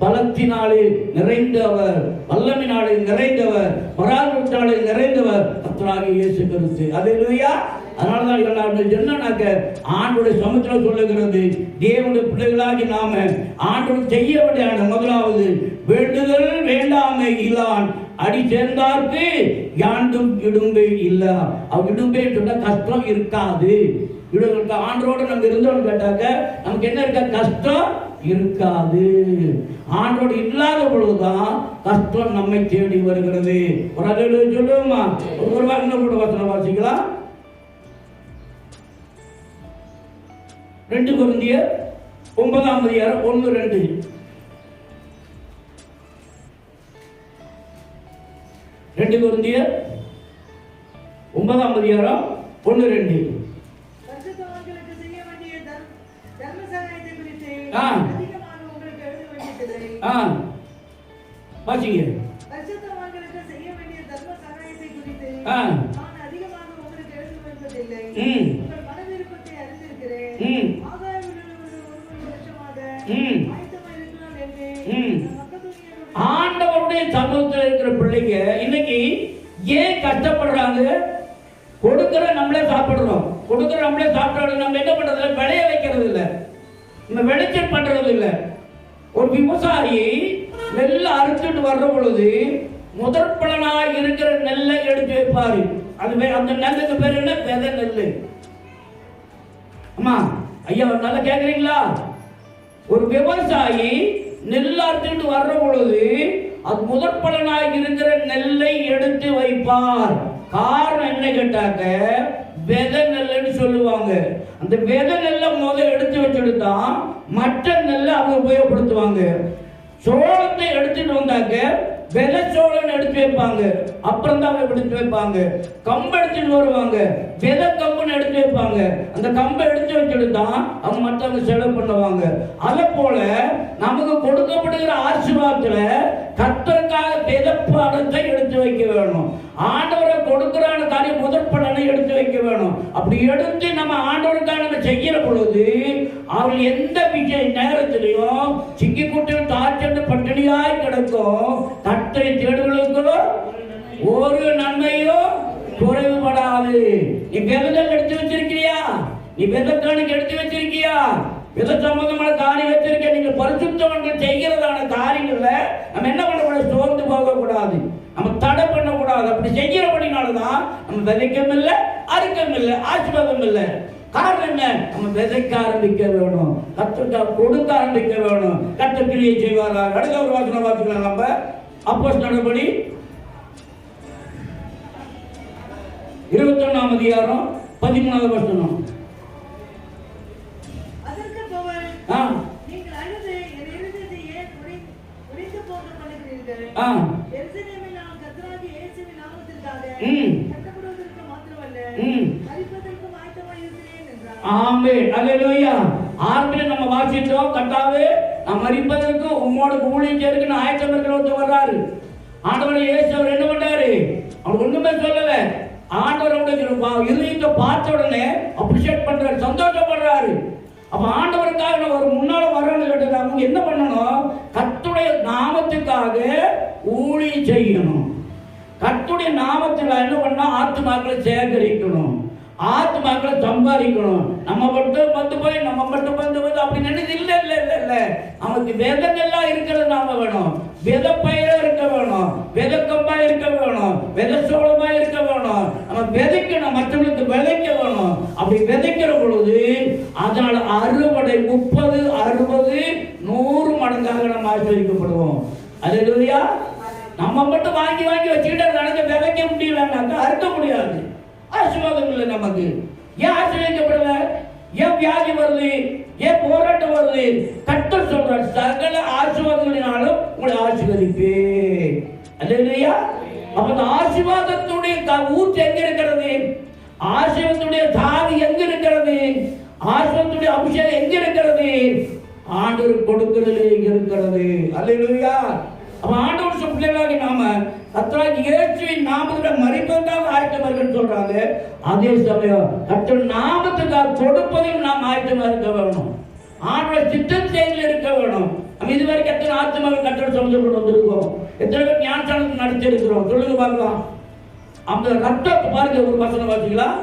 பலத்தினாலே நிறைந்தவர், வல்லமினாலே நிறைந்தவர், பராக்கிரமத்தினாலே நிறைந்தவர் கர்த்தராகிய இயேசு கிறிஸ்து. அல்லேலூயா. அதனாலதான் என்னன்னாக்க ஆண்டவருடைய சமூகத்தில் சொல்லுகிறது, தேவனுடைய பிள்ளைகளாகி நாம ஆண்டவர் செய்ய வேண்டிய முதலாவது வேண்டுதல் வேண்டாமை இல்லான் அடி சேர்ந்தார்க்கு யாண்டும் இடும்பை இல்ல. அவர் இடும்பை சொன்னா கஷ்டம் இருக்காது. ஆண்டோட நம்ம இருந்தோம்னு கேட்டாக்க நமக்கு என்ன இருக்க? கஷ்டம் இருக்காது. ஆண்டோடு இல்லாத பொழுதுதான் கஷ்டம் நம்மை தேடி வருகிறது. ஒரு அல்லேலூயா சொல்லுவோமா? ஒரு வாரம் கூட வசனம் வாசிக்கலாம். 2 கொரிந்தியர் 9:1-2. 2 கொரிந்தியர் 9:1-2. பரிசுத்தவான்களுக்கு செய்ய வேண்டிய தர்ம சகாயத்தை குறித்து அதிகமாக உங்களுக்கு எழுத வேண்டியதில்லை. வாசிங்க. பரிசுத்தவான்களுக்கு செய்ய வேண்டிய தர்ம சகாயத்தை குறித்து நான் அதிகமாக உங்களுக்கு எழுத வேண்டியதில்லை. உங்கள் மனவிருப்பத்தை அறிந்திருக்கிறேன். ஆகாயத்தில் ஒரு வருஷமாக ஆயத்தமாக இருக்கலாம் என்று ஆண்டவருடைய சமூகத்தில் இருக்கிற பிள்ளைங்க இன்னைக்கு ஏன் கஷ்டப்படுறாங்க? கொடுக்கிற நம்மளே சாப்பிடுறோம். கொடுக்கிற நம்மளே சாப்பிடுறோம். நம்ம என்ன பண்றது? விளைய வைக்கிறது இல்லை, நம்ம விளைச்சல் பண்றது இல்லை. ஒரு விவசாயி நெல்லை அறுத்துட்டு வர்ற பொழுது முதற் பலனாக இருக்கிற நெல்லை எடுத்து வைப்பாரு. அது அந்த நெல்லுக்கு பேர் என்ன? விதை நெல். அம்மா ஐயா நல்லா கேக்குறீங்களா? ஒரு விவசாயி நெல் அறுத்துட்டு வர்ற பொழுது அது முதற் பலனாக இருக்கிற நெல்லை எடுத்து வைப்பார். காரணம் என்ன கேட்டாக்க, விதை நெல்லுன்னு சொல்லுவாங்க. அந்த விதை நெல்லை முதல் எடுத்து வச்சுட்டு தான் மற்ற நெல்லை அவங்க உபயோகப்படுத்துவாங்க. சோளத்தை எடுத்துட்டு வந்தாக்க விதை சோளம் எடுத்து வைப்பாங்க, அப்புறம் தான் எடுத்து வைப்பாங்க. கம்பு எடுத்துட்டு வருவாங்க, விதை கம்புன்னு எடுத்து வைப்பாங்க. அந்த கம்பை எடுத்து வச்சுட்டு தான் அவங்க மற்றவங்க செலவு பண்ணுவாங்க. அதை போல நமக்கு கொடுக்கப்படுகிற ஆசீர்வாதத்துல கர்த்தருக்காக விதைப்பாடத்தை எடுத்து வைக்க வேணும். ஆண்டவரை கொடுக்கிறான காரியம் முதற் பலனை எடுத்து வைக்க வேணும். அப்படி எடுத்து நம்ம ஆண்டவருக்காக நம்ம செய்கிற பொழுது அவர்கள் எந்த விஷய நேரத்திலையும் சிக்கி கூட்டம் தாழ்ச்சென்று பட்டினியாய் கிடக்கும். கர்த்தரை தேடுகளுக்கோ ஒரு நன்மையோ குறைவுபடாது. நீ விதங்கள் எடுத்து வச்சிருக்கிறியா? நீ விதக்கானுக்கு எடுத்து வச்சிருக்கியா? வித சம்பந்தமான காரியம் வச்சிருக்க. நீங்க பரிசுத்தவன்கள் செய்கிறதான காரியங்கள்ல நம்ம என்ன பண்ணக்கூடாது? சோர்ந்து போக கூடாது, நம்ம தடை பண்ணக்கூடாது. அப்படி செய்கிறபடினாலதான் நம்ம விதைக்கம் இல்லை, அறுக்கம் இல்லை, ஆசீர்வாதம் இல்லை. காரணம் என்ன? நம்ம விதைக்க ஆரம்பிக்க வேணும், கர்த்தருக்கு கொடுக்க ஆரம்பிக்க வேணும். கர்த்தர் கிரியை செய்வார்கள். அடுத்த ஒரு வாசனை பார்த்துக்கலாம். நம்ம அப்போஸ்தலர் நடபடி 21ஆம் அதிகாரம் 13வது வசனம். அதற்கு பவுல், நீங்கள் அழுது என் இருதயத்தை ஏன் உடைந்து போக பண்ணுகிறீர்கள்? எருசலேமில் நான் கர்த்தராகிய இயேசுவின் நாமத்திற்காக கட்டப்படுவதற்கு மாத்திரமல்ல, மரிப்பதற்கும் ஆயத்தமாய் இருக்கிறேன் என்றார். ஆமென். அல்லேலூயா. ஆரம்பத்தில் நம்ம வாசித்தோம், கர்த்தாவே நான் மரிப்பதற்கு உம்மோட ஊழியம் செய்யறதுக்கு நான் ஆயத்தம் இருக்கிறவங்க வர்றாரு. ஆண்டவர் இயேசு அவர் என்ன பண்ணாரு? அவர் ஒண்ணுமே சொல்லல. ஆண்டவருடைய இருதயத்தை பார்த்த உடனே அப்ரிஷியேட் பண்றாரு, சந்தோஷப்படுறாரு. அப்ப ஆண்டவருக்காக ஒரு முன்னால வரணும்னு கேட்டது என்ன பண்ணணும்? கர்த்தருடைய நாமத்துக்காக ஊழியம் செய்யணும். கர்த்தருடைய நாமத்தில் என்ன பண்ணா? ஆத்துமாக்களை சேகரிக்கணும், ஆத்மாக்களை சம்பாதிக்கணும். நம்ம மட்டும் வந்து போய் நம்ம மட்டும் வந்து போய் அப்படி நினைச்சு இல்ல இல்ல இல்ல இல்ல. நமக்கு விதங்கள்லாம் இருக்கிறது நாம வேணும். விதப்பயிரா இருக்க வேணும், விதக்கம்பா இருக்க வேணும், விதசோளமா இருக்க வேணும். நம்ம விதைக்கணும், மற்றவங்களுக்கு விதைக்க வேணும். அப்படி விதைக்கிற பொழுது அதனால அறுவடை 30, 60, 100 மடங்காக நம்ம ஆசீர்வதிக்கப்படுவோம். அல்லேலூயா. நம்ம மட்டும் வாங்கி வாங்கி வச்சுக்கிட்டு நடந்து விதைக்க முடியலன்னாக்கா அறுக்க முடியாது. ஆசீர்வாதம் இல்லை நமக்கு. ஏன் ஆசீர்வதிக்கப்படல? ஏன் வியாதி வருது? ஏன் போராட்டம் வருது? கர்த்தர் சொல்றார், சகல ஆசீர்வாதங்களினாலும் உங்களை ஆசீர்வதிப்பேன். அல்லேலூயா. அப்ப அந்த ஆசீர்வாதத்துடைய ஊற்று எங்க இருக்கிறது? ஆசீர்வாதத்துடைய தாவி எங்க இருக்கிறது? ஆசீர்வாதத்துடைய அபிஷேகம் எங்க இருக்கிறது? ஆண்டவர் கொடுக்கிறதுல இருக்கிறது. அல்லேலூயா. அப்ப ஆண்டவர் பிள்ளைகளாகி நாம கர்த்தராகிய இயேசுவின் நாமத்தில் மரிப்பதற்காக ஆயத்தமாக சொல்றாங்க. அதே சமயம் கர்த்தர் நாமத்துக்காக கொடுப்பதையும் நாம் ஆயத்தமாக இருக்க வேணும். ஆண்டவர் சித்தத்தில் இருக்க வேணும். நம்ம இதுவரைக்கும் எத்தனை ஆத்மாவை கர்த்தர் சுமந்து கொண்டு வந்திருக்கோம்? எத்தனை பேர் ஞானஸ்நானம் நடத்திருக்கிறோம்? சொல்லுங்க பார்க்கலாம். அந்த ரத்தத்தை பாருங்க. ஒரு வசனம் வாசிக்கலாம்.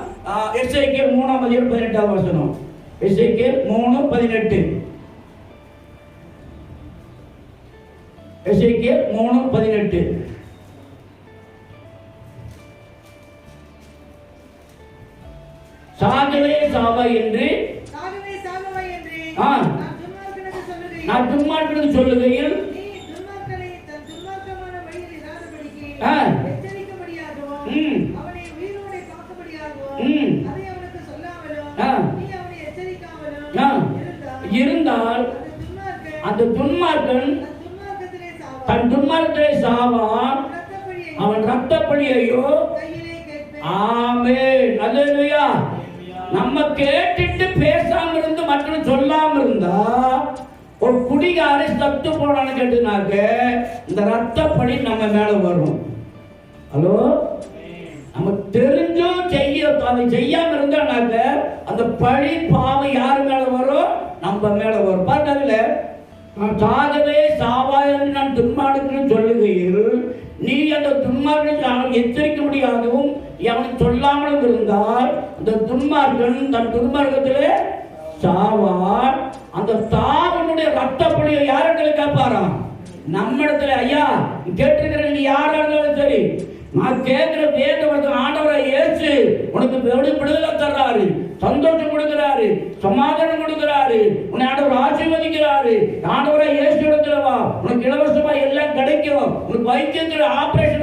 எசேக்கியேல் 3ஆம் அதிகாரம் 18வது வசனம். எசேக்கியேல் 3:18. எசேக்கியேல் 3:18. சாகவே சாவா என்று நான் துன்மார்க்கனுக்கு சொல்லுகையில் இருந்தால் அந்த துன்மார்க்கன் தன் துன்மார்க்கத்திலே சாவான், அவன் ரத்தப்பழியையோ. ஆமென். அல்லேலூயா. நம்ம கேட்டுட்டு பேசாம இருந்து மற்றும் சொல்லாம இருந்தா, ஒரு குடிகாரை சத்து போனான்னு கேட்டுனாக்க இந்த ரத்தப்பழி நம்ம மேல வரும். ஹலோ, நம்ம தெரிஞ்சும் அதை செய்யாம இருந்தானாக்க அந்த பழி பாவம் யாரு மேல வரும்? நம்ம மேல வரும். பார்த்தாங்கல்ல, சாகவே சாவாய் என்று நான் துன்மார்க்கன் சொல்லுகையில் நீ அந்த துன்மார்க்கன் எச்சரிக்க முடியாதவும் அவனுக்கு சொல்லாமலும் இருந்தால் அந்த துன்மார்க்கன் தன் துன்மார்க்கத்திலே சாவான். அந்த சாவனுடைய ரத்தப்பழியை யாரிடத்துல கேட்பாராம்? நம்ம இடத்துல. ஐயா கேட்டிருக்கிற நீ யாரா இருந்தாலும் சரி, நான் கேட்கிற வேத ஆண்டவரை இயேசு உனக்கு விடுதலை தர்றாரு, சந்தோஷம் கொடுக்கிறாரு, சமாதானம் கொடுக்கிறாரு, உன்னை ஆண்டவர் ஆசீர்வதிக்கிறாரு. ஆண்டவரை இயேசு இடத்துல வா, உனக்கு இலவசமா எல்லாம் கிடைக்கும். உனக்கு வைத்தியத்தில் ஆபரேஷன்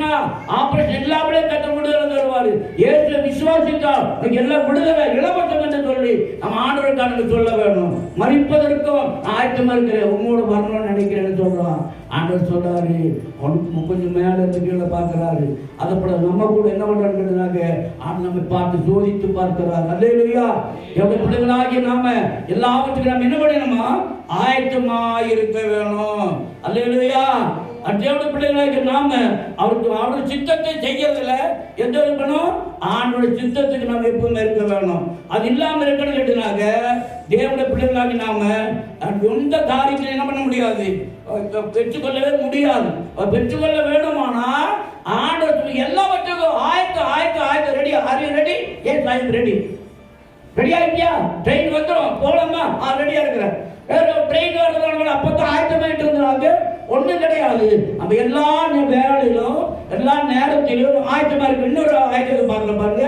இல்லாமலே கட்ட விடுதலை தருவாரு. இயேசு விசுவாசித்தா உனக்கு எல்லாம் விடுதலை இலவசம் என்று சொல்லி நம்ம ஆண்டவருக்கான சொல்ல வேணும். மரிப்பதற்கும் ஆயத்தமா இருக்கிறேன், உங்களோட வரணும்னு நினைக்கிறேன்னு சொல்றான். ஆண்டவர் சொல்றாரு, அவனுக்கு கொஞ்சம் மேல இருந்து கீழே பார்க்கிறாரு. அதை போல நம்ம கூட என்ன பண்றாங்க? நம்மை பார்த்து சோதித்து பார்க்கிறார். அல்லேலூயா. எவ்வளவு பிள்ளைகளாகி நாம எல்லாவற்றுக்கும் நம்ம என்ன பண்ணணுமா? ஆயத்தமாய் இருக்க வேணும். அல்லேலூயா. தேவனுடைய பிள்ளைகளாகி நாம அவருடைய சித்தத்தை செய்யறதுல எந்த இருக்கணும்? ஆண்டோட சித்தத்துக்கு நாம எப்பவுமே இருக்க வேணும். அது இல்லாம இருக்கணும் கேட்டுனாக்க தேவனுடைய பிள்ளைகளாகி நாம எந்த காரியத்தையும் என்ன பண்ண முடியாது, பெற்றுக்கொள்ளவே முடியாது. பெற்றுக்கொள்ள வேணுமானா ஆண்டவர் எல்லாவற்றுக்கும் ஆயத்த ready. Are you ready? Yes I am ready. Ready ஆயிட்டியா? ட்ரெயின் வந்துடும், போலாமா? ரெடியா இருக்கிறேன். ட்ரெயின் வரதுனால அப்பதான் ஆயத்தமாயிட்டு இருந்தாங்க. ஒண்ணும் கிடையாது. நம்ம எல்லா வேலையிலும் எல்லா நேரத்திலும் ஆயத்தமா இருக்கு. இன்னொரு ஆயத்தத்தை பார்க்கலாம் பாருங்க.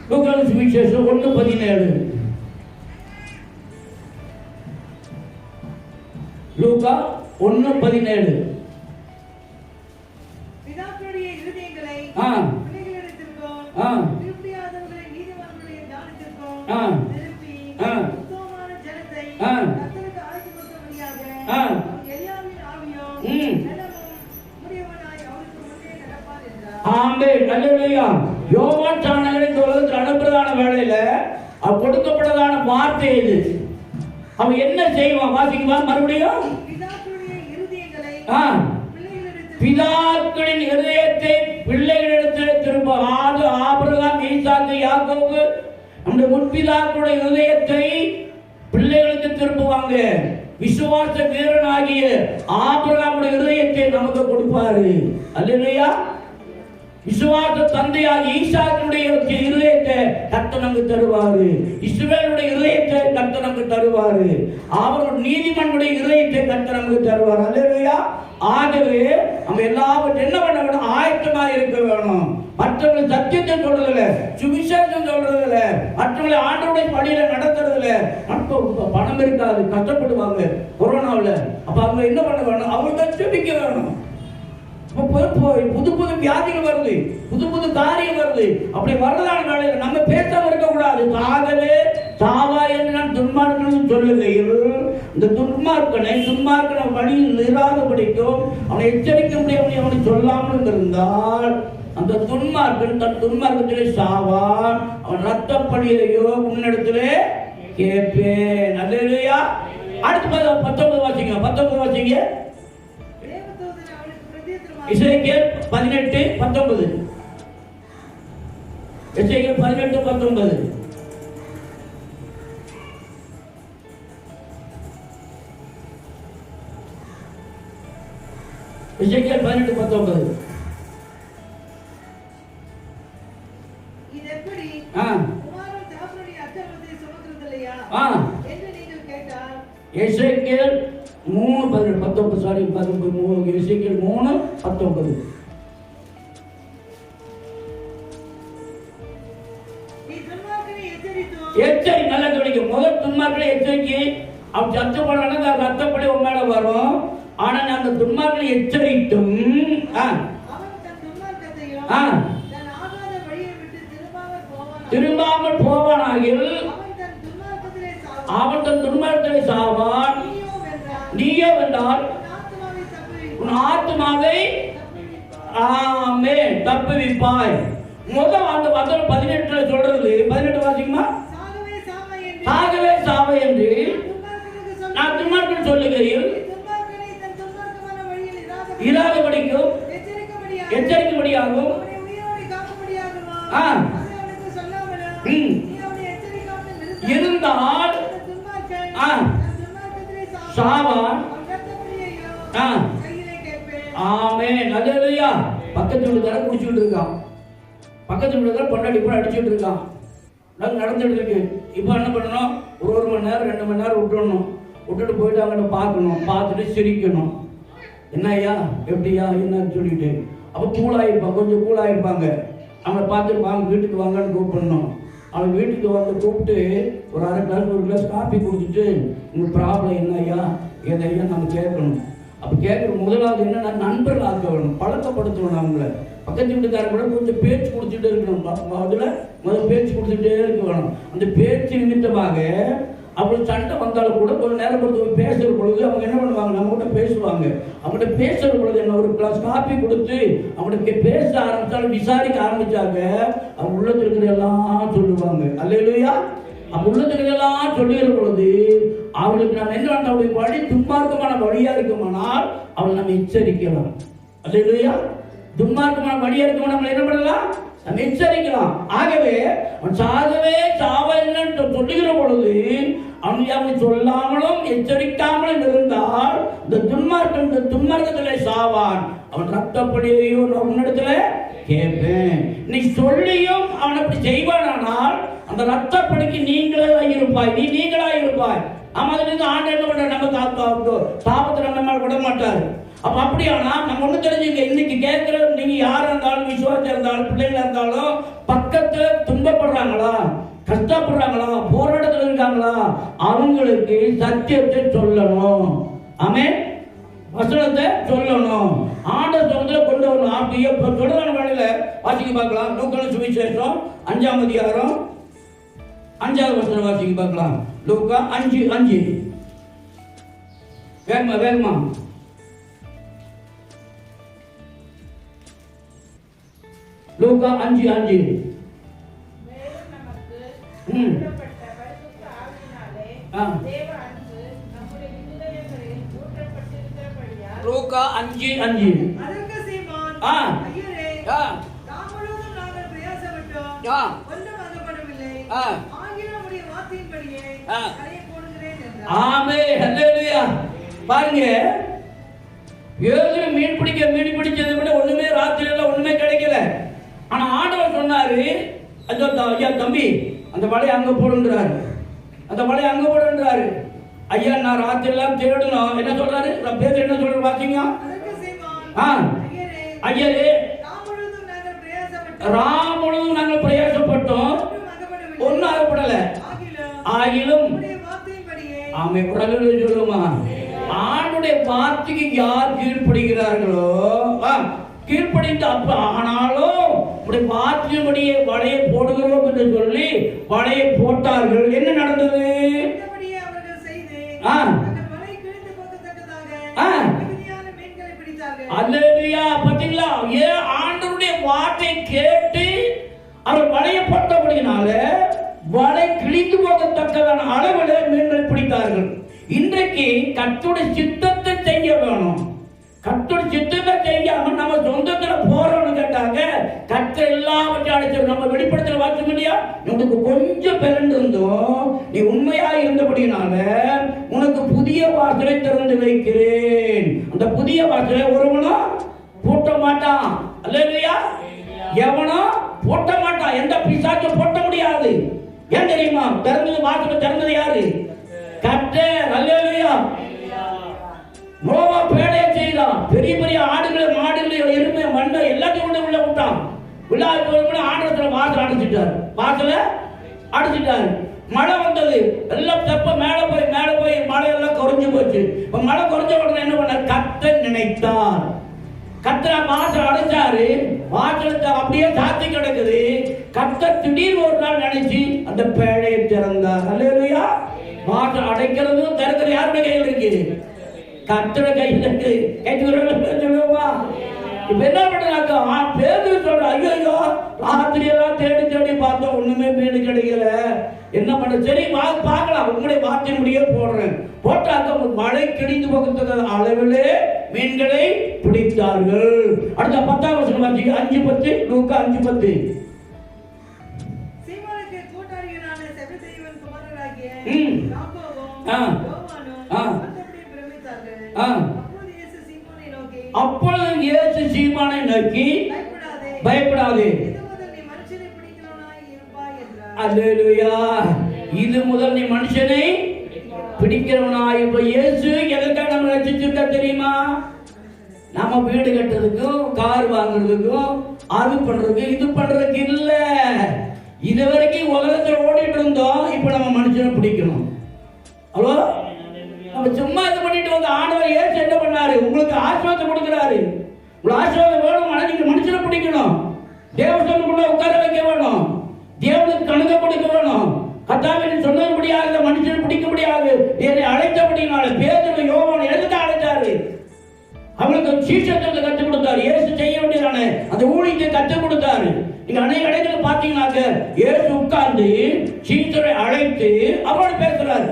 லூக்கா சுவிசேஷம் 1:17. லூக்கா 1:17. பிதாக்களுடைய இருதயங்களை கர்த்தருக்கு ஆயத்தப்படுத்தும்படியாக எலியாவின் ஆவியும் நிலமும் முடியவனாய் அவருக்கு முன்னே நடப்பார் என்றார். ஆமென். அல்லேலூயா. யோவான் சாணகரை இந்த உலகத்தில் அனுப்புறதான வேளையில அவ கொடுக்கப்பட்டதான வார்த்தை இது. அவன் என்ன செய்வான்? வாசிக்குவா மறுபடியும். பிதாக்களின் இருதயத்தை பிள்ளைகளிடத்தில் திரும்ப. ஆபிரகாம், ஈசாக்கு, யாக்கோபு நம்முடைய முற்பிதாக்களுடைய இருதயத்தை பிள்ளைகளுக்கு திருப்புவாங்க. விசுவாச வீரனாகிய ஆபிரகாமுடைய இருதயத்தை நமக்கு கொடுப்பாரு. அல்லேலூயா. விசுவாச தந்தையாகிய ஈசாக்குடைய இருதயத்தை கர்த்தர் நமக்கு தருவாரு. இஸ்ரவேலுடைய இருதயத்தை கர்த்தர் நமக்கு தருவாரு. அவருடைய நீதிமன்றுடைய இருதயத்தை கர்த்தர் நமக்கு தருவார். அல்லேலூயா. ஆகவே நம்ம எல்லாவற்றும் என்ன பண்ண வேணும்? ஆயத்தமா இருக்க வேணும். மற்றவங்களை சத்தியத்தை சொல்றதில்ல, சுவிசேஷம் சொல்றதில்ல, மற்றவங்களை ஆண்டவருடைய பணியில நடத்துறதில்ல. பணம் இருக்காது, கஷ்டப்படுவாங்க கொரோனாவில். அப்ப அவங்க என்ன பண்ண வேணும்? அவங்க ஜெபிக்க வேணும். புது புது வியாதிகள் வருது, புது புது காரியம் வருது. அப்படி வரதான வேலையில் நம்ம பேசாம இருக்க கூடாது. ஆகவே சாவா என்று நான் துன்மார்க்கன் சொல்லுகையில் இந்த துன்மார்க்கனை வழியில் இராதபடிக்கும் அவனை எச்சரிக்க முடியாமல் அவனை சொல்லாமல் இருந்தால் அந்த துன்மார்க்கன் தன் துன்மார்க்கத்திலே சாவான். அவன் ரத்தப்படியையோ உன்னிடத்திலே கேட்பேன். அல்லேலூயா. அடுத்து 19 வாசிங்க. 19 வாசிங்க. எசேக்கியேல் 18:19. எசேக்கியேல் 18:19. எசேக்கியேல் 18:19. இது எப்படி குமாரன் தாசனுடைய அக்கிரமத்தை சுமக்கிறதில்லையா என்று நீங்கள் கேட்டால் எசேக்கியேல் 3:19. சாரி, 19. எசேக்கியேல் 3:19. எச்சரி. நல்லா கவனிக்க. முதல் துன்மார்க்கனை எச்சரிக்கை. அவன் சத்தப்படான ரத்தப்படி உன் மேல வரும். ஆனா அந்த துன்மார்க்கனை எச்சரித்தும் திரும்பாமல் போவானாகில் அவன் தன் துன்மார்க்கத்திலே சாவான். நீயோ வென்றால் உன் ஆத்மாவை தப்புவிப்பாய். முதல் அந்த வசனம் 18 சொல்றது. 18 வாசிக்குமா? சாகவே சாவை என்று நான் துன்மார்க்கன் சொல்லுகையில் இராதபடிக்கும் எச்சரிக்கும்படியாகும் இருந்தால் சாவான். ஆமென். அல்லேலூயா. பக்கத்து வீட்டுக்காரன் குடிச்சுட்டு இருக்கான். பக்கத்து வீட்டுக்காரன் பொண்டாட்டி கூட அடிச்சுட்டு இருக்கான். நடந்துட்டு இருக்கு. இப்போ என்ன பண்ணணும்? ஒரு மணி நேரம் 2 மணி நேரம் விட்டுட்டு போயிட்டு அவங்கள்ட்ட பார்க்கணும். பார்த்துட்டு சிரிக்கணும். என்ன ஐயா, எப்படியா, என்னன்னு சொல்லிட்டு. அப்போ கூலாயிருப்பாங்க, கொஞ்சம் கூலாயிருப்பாங்க. அவங்கள பார்த்துட்டு வாங்க, வீட்டுக்கு வாங்கன்னு கூப்பிடணும். அவங்க வீட்டுக்கு வந்து கூப்பிட்டு ஒரு அரை கிளாஸ் 1 கிளாஸ் காஃபி குடிச்சிட்டு உங்கள் ப்ராப்ளம் என்ன ஐயா, எதையா நம்ம கேட்கணும். அப்போ கேட்குற முதலாவது என்னன்னா நண்பர்கள் ஆக்க வேணும், பழக்கப்படுத்தணும். அவங்கள பக்கத்து வீட்டுக்காரங்க கூட கொஞ்சம் பேச்சு கொடுத்துட்டே இருக்கணும். அதில் முதல் பேச்சு கொடுத்துட்டே இருக்க வேணும். அந்த பேச்சு நிமித்தமாக அப்படி சண்டை வந்தாலும் கூட கொஞ்சம் நேரம் பொறுத்து பேசுகிற பொழுது அவங்க என்ன பண்ணுவாங்க? நம்ம கூட பேசுவாங்க. அவங்கள்ட்ட பேசுகிற பொழுது என்ன ஒரு கிளாஸ் காஃபி கொடுத்து அவங்களுக்கு பேச ஆரம்பித்தாலும் விசாரிக்க ஆரம்பித்தாங்க அவங்க உள்ளத்தில் இருக்கிற எல்லாம் சொல்லுவாங்க. அல்லேலூயா. அவங்க உள்ளத்தில் எல்லாம் சொல்லுகிற பொழுது அவங்களுக்கு நம்ம என்ன பண்ண அவருடைய வழி துன்மார்க்கமான வழியாக இருக்குமானால் அவளை நம்ம எச்சரிக்கலாம். அல்லேலூயா. துன்மார்க்கமான வழியாக இருக்குமா நம்மளை என்ன பண்ணலாம்? நம்ம எச்சரிக்கலாம். ஆகவே அவன் சாகவே சாவன்னு சொல்லுகிற பொழுது அவனை சொல்லாமலும் எச்சரிக்காமலும் இருந்தால் இந்த துன்மார்க்கத்திலே சாவான். அவன் ரத்தப்படியையோ உன்னிடத்துல கேட்பேன். நீ சொல்லியும் அவன் அப்படி செய்வானால் அந்த ரத்தப்படிக்கு நீங்களா இருப்பாய். ஆமா, அதுல இருந்து ஆண்டு என்ன பண்ற? நம்ம தாபத்தை நம்ம மேல விட மாட்டாரு. அப்ப அப்படியானா நம்ம ஒண்ணு தெரிஞ்சுங்க. இன்னைக்கு கேட்கிற நீங்க யாரா இருந்தாலும், விசுவாசம் இருந்தாலும், பிள்ளைங்களா இருந்தாலும், பக்கத்துல துன்பப்படுறாங்களா, கஷ்டப்படுறாங்களா, போராட்டத்தில் இருக்காங்களா, அவங்களுக்கு சத்தியத்தை சொல்லணும். ஆமென். வசனத்தை சொல்லணும். ஆண்டவர் சமூகத்துல கொண்டு வரணும். அப்படியே தொடரான வேலையில வாசிக்க பார்க்கலாம். லூக்கா சுவிசேஷம் 5ஆம் அதிகாரம் 5வது வசனம் வாசிக்க பார்க்கலாம். லூக்கா 5:5. வேகமா வேகமா. லூக்கா 5:5. லூக்கா 5:5. அதற்கு சீமோன், ஐயரே, நாம் முழுவதும் நாங்கள் பிரயாசப்பட்டோம், ஒன்றும் அகப்படவில்லை. ஆகிலும் உம்முடைய வார்த்தையின்படியே கரையை போடுகிறேன் என்றார். ஆமென், ஹல்லேலூயா. பாருங்க, பேதுரு மீன் பிடிச்சதை விட ஒண்ணுமே ராத்திரியில ஒண்ணுமே கிடைக்கல. ஆனா ஆண்டவர் சொன்னாரு, ஐயா தம்பி, அந்த வலையை அங்க போடுன்றாரு, அந்த வலையை அங்க போடுன்றாரு. ஐயா நான் ராத்திரி எல்லாம் தேடணும். என்ன சொல்றாரு? பேதுரு என்ன சொல்றாரு பாத்தீங்க? ஐயரே, ராம் முழுவதும் நாங்கள் பிரயாசப்பட்டோம், ஒன்னும் அகப்படல. ஆகிலும் ஆமே குரலில் சொல்லுமா, ஆண்டுடைய வார்த்தைக்கு யார் கீழ்ப்படுகிறார்களோ கீழ்ப்படிந்து அப்ப ஆனாலும் வார்த்தையின்படியே வலையை போடுகிறோம் என்று சொல்லி வலையை போட்டார்கள். என்ன நடந்தது? அல்லேலூயா. பாத்தீங்களா? ஏன் ஆண்டவருடைய வார்த்தை கேட்டு அவர் வலையை போட்டபடினால வலை கிழிந்து போகத்தக்கதான அளவில் மீன்கள் பிடித்தார்கள். இன்றைக்கு கர்த்தருடைய சித்தத்தை செய்ய வேணும். கர்த்தருடைய சித்தத்தை செய்யாம நம்ம சொந்தத்துல போறோம்னு கேட்டாங்க. கர்த்தர் எல்லாவற்றையும் அழைச்சு நம்ம வெளிப்படுத்தல வாசிக்க முடியா? உனக்கு கொஞ்சம் பிறந்திருந்தோம், நீ உண்மையா இருந்தபடினால உனக்கு புதிய வாசலை திறந்து வைக்கிறேன். அந்த புதிய வாசலை ஒருவனும் பூட்ட மாட்டான். அல்லேலூயா. எவனும் பூட்ட மாட்டான். எந்த பிசாசும் பூட்ட முடியாது. ஏன் தெரியுமா? திறந்தது வாசலை திறந்தது யாரு? கர்த்தர். அல்லேலூயா. நோவா பேழையை செய்தான். பெரிய பெரிய ஆடுகளை மாடுகளை எருமை மண்ணை எல்லாத்தையும் உள்ள விட்டான். விழாவுக்கு ஆண்டவத்துல வாசல் அடைச்சிட்டாரு. வாசலை அடைச்சிட்டாரு. மழை வந்தது. எல்லாம் தெப்ப மேல போய் மழை எல்லாம் குறைஞ்சு போச்சு. இப்ப மழை குறைஞ்ச உடனே என்ன பண்ண? கர்த்தர் நினைத்தார். கர்த்தர் வாசல் அடைச்சாரு. வாசல் அப்படியே சாத்தி கிடக்குது. கர்த்தர் திடீர் ஒரு நாள் நினைச்சு அந்த பேழையை திறந்தார். அல்லேலூயா. வாசல் அடைக்கிறதும் திறக்கிறது யாருடைய கையில் இருக்கு? கர்த்தர் கையில் இருக்கு. சொல்லுவோமா? இப்ப என்ன பண்றாங்க? பேதுரு சொல்ற, ஐயோ ராத்திரி எல்லாம் தேடி தேடி பார்த்தோம், ஒண்ணுமே மீன் கிடைக்கல. என்ன பண்ண? சரி பார்க்கலாம், உங்களுடைய வார்த்தை முடிய போடுறேன். போட்டாக்க மழை கிழிந்து போகிறதுக்கு அளவிலே மீன்களை பிடித்தார்கள். அடுத்த 10ஆம் வசனம் வாசிங்க. 5:10. லூக்கா 5:10. சீமோனுக்கு கூட்டாளிகளான செபதேயுவின் குமாரராகிய யாக்கோபும் யோவானும் அப்பொழுது இயேசு சீமோனை நோக்கி, பயப்படாதே, அல்லேலூயா, இது முதல் நீ மனுஷனை பிடிக்கிறவனாய் இருப்ப. இயேசு எதற்காக நம்ம ரட்சிச்சிருக்கா தெரியுமா? நம்ம வீடு கட்டுறதுக்கும் கார் வாங்குறதுக்கும் அது பண்றதுக்கு இது பண்றதுக்கு இல்ல. இது வரைக்கும் உலகத்தில் ஓடிட்டு இருந்தோம். இப்ப நம்ம மனுஷனை பிடிக்கணும். ஹலோ, நம்ம சும்மா இது பண்ணிட்டு வந்த ஆண்டவர் இயேசு என்ன பண்ணாரு? உங்களுக்கு ஆசீர்வாதம் கொடுக்கிறாரு. உங்களுக்கு ஆசீர்வாதம் வேணும், ஆனா நீங்க மனுஷனை பிடிக்கணும். தேவசனக்குள்ள உட்கார வைக்க வேணும். தேவனுக்கு கணக்க கொடுக்க வேணும். கர்த்தாவே சொன்னது முடியாது, மனுஷனை பிடிக்க முடியாது. என்னை அழைத்தபடினால பேதுரு யோவான் எதுக்கு அழைச்சாரு? அவங்களுக்கு சீஷத்தை கற்றுக் கொடுத்தாரு. இயேசு செய்ய வேண்டியதான அந்த ஊழியத்தை கற்றுக் கொடுத்தாரு. நீங்க அநேக இடத்துல பாத்தீங்கன்னாக்க இயேசு உட்கார்ந்து சீஷரை அழைத்து அவரோடு பேசுறாரு.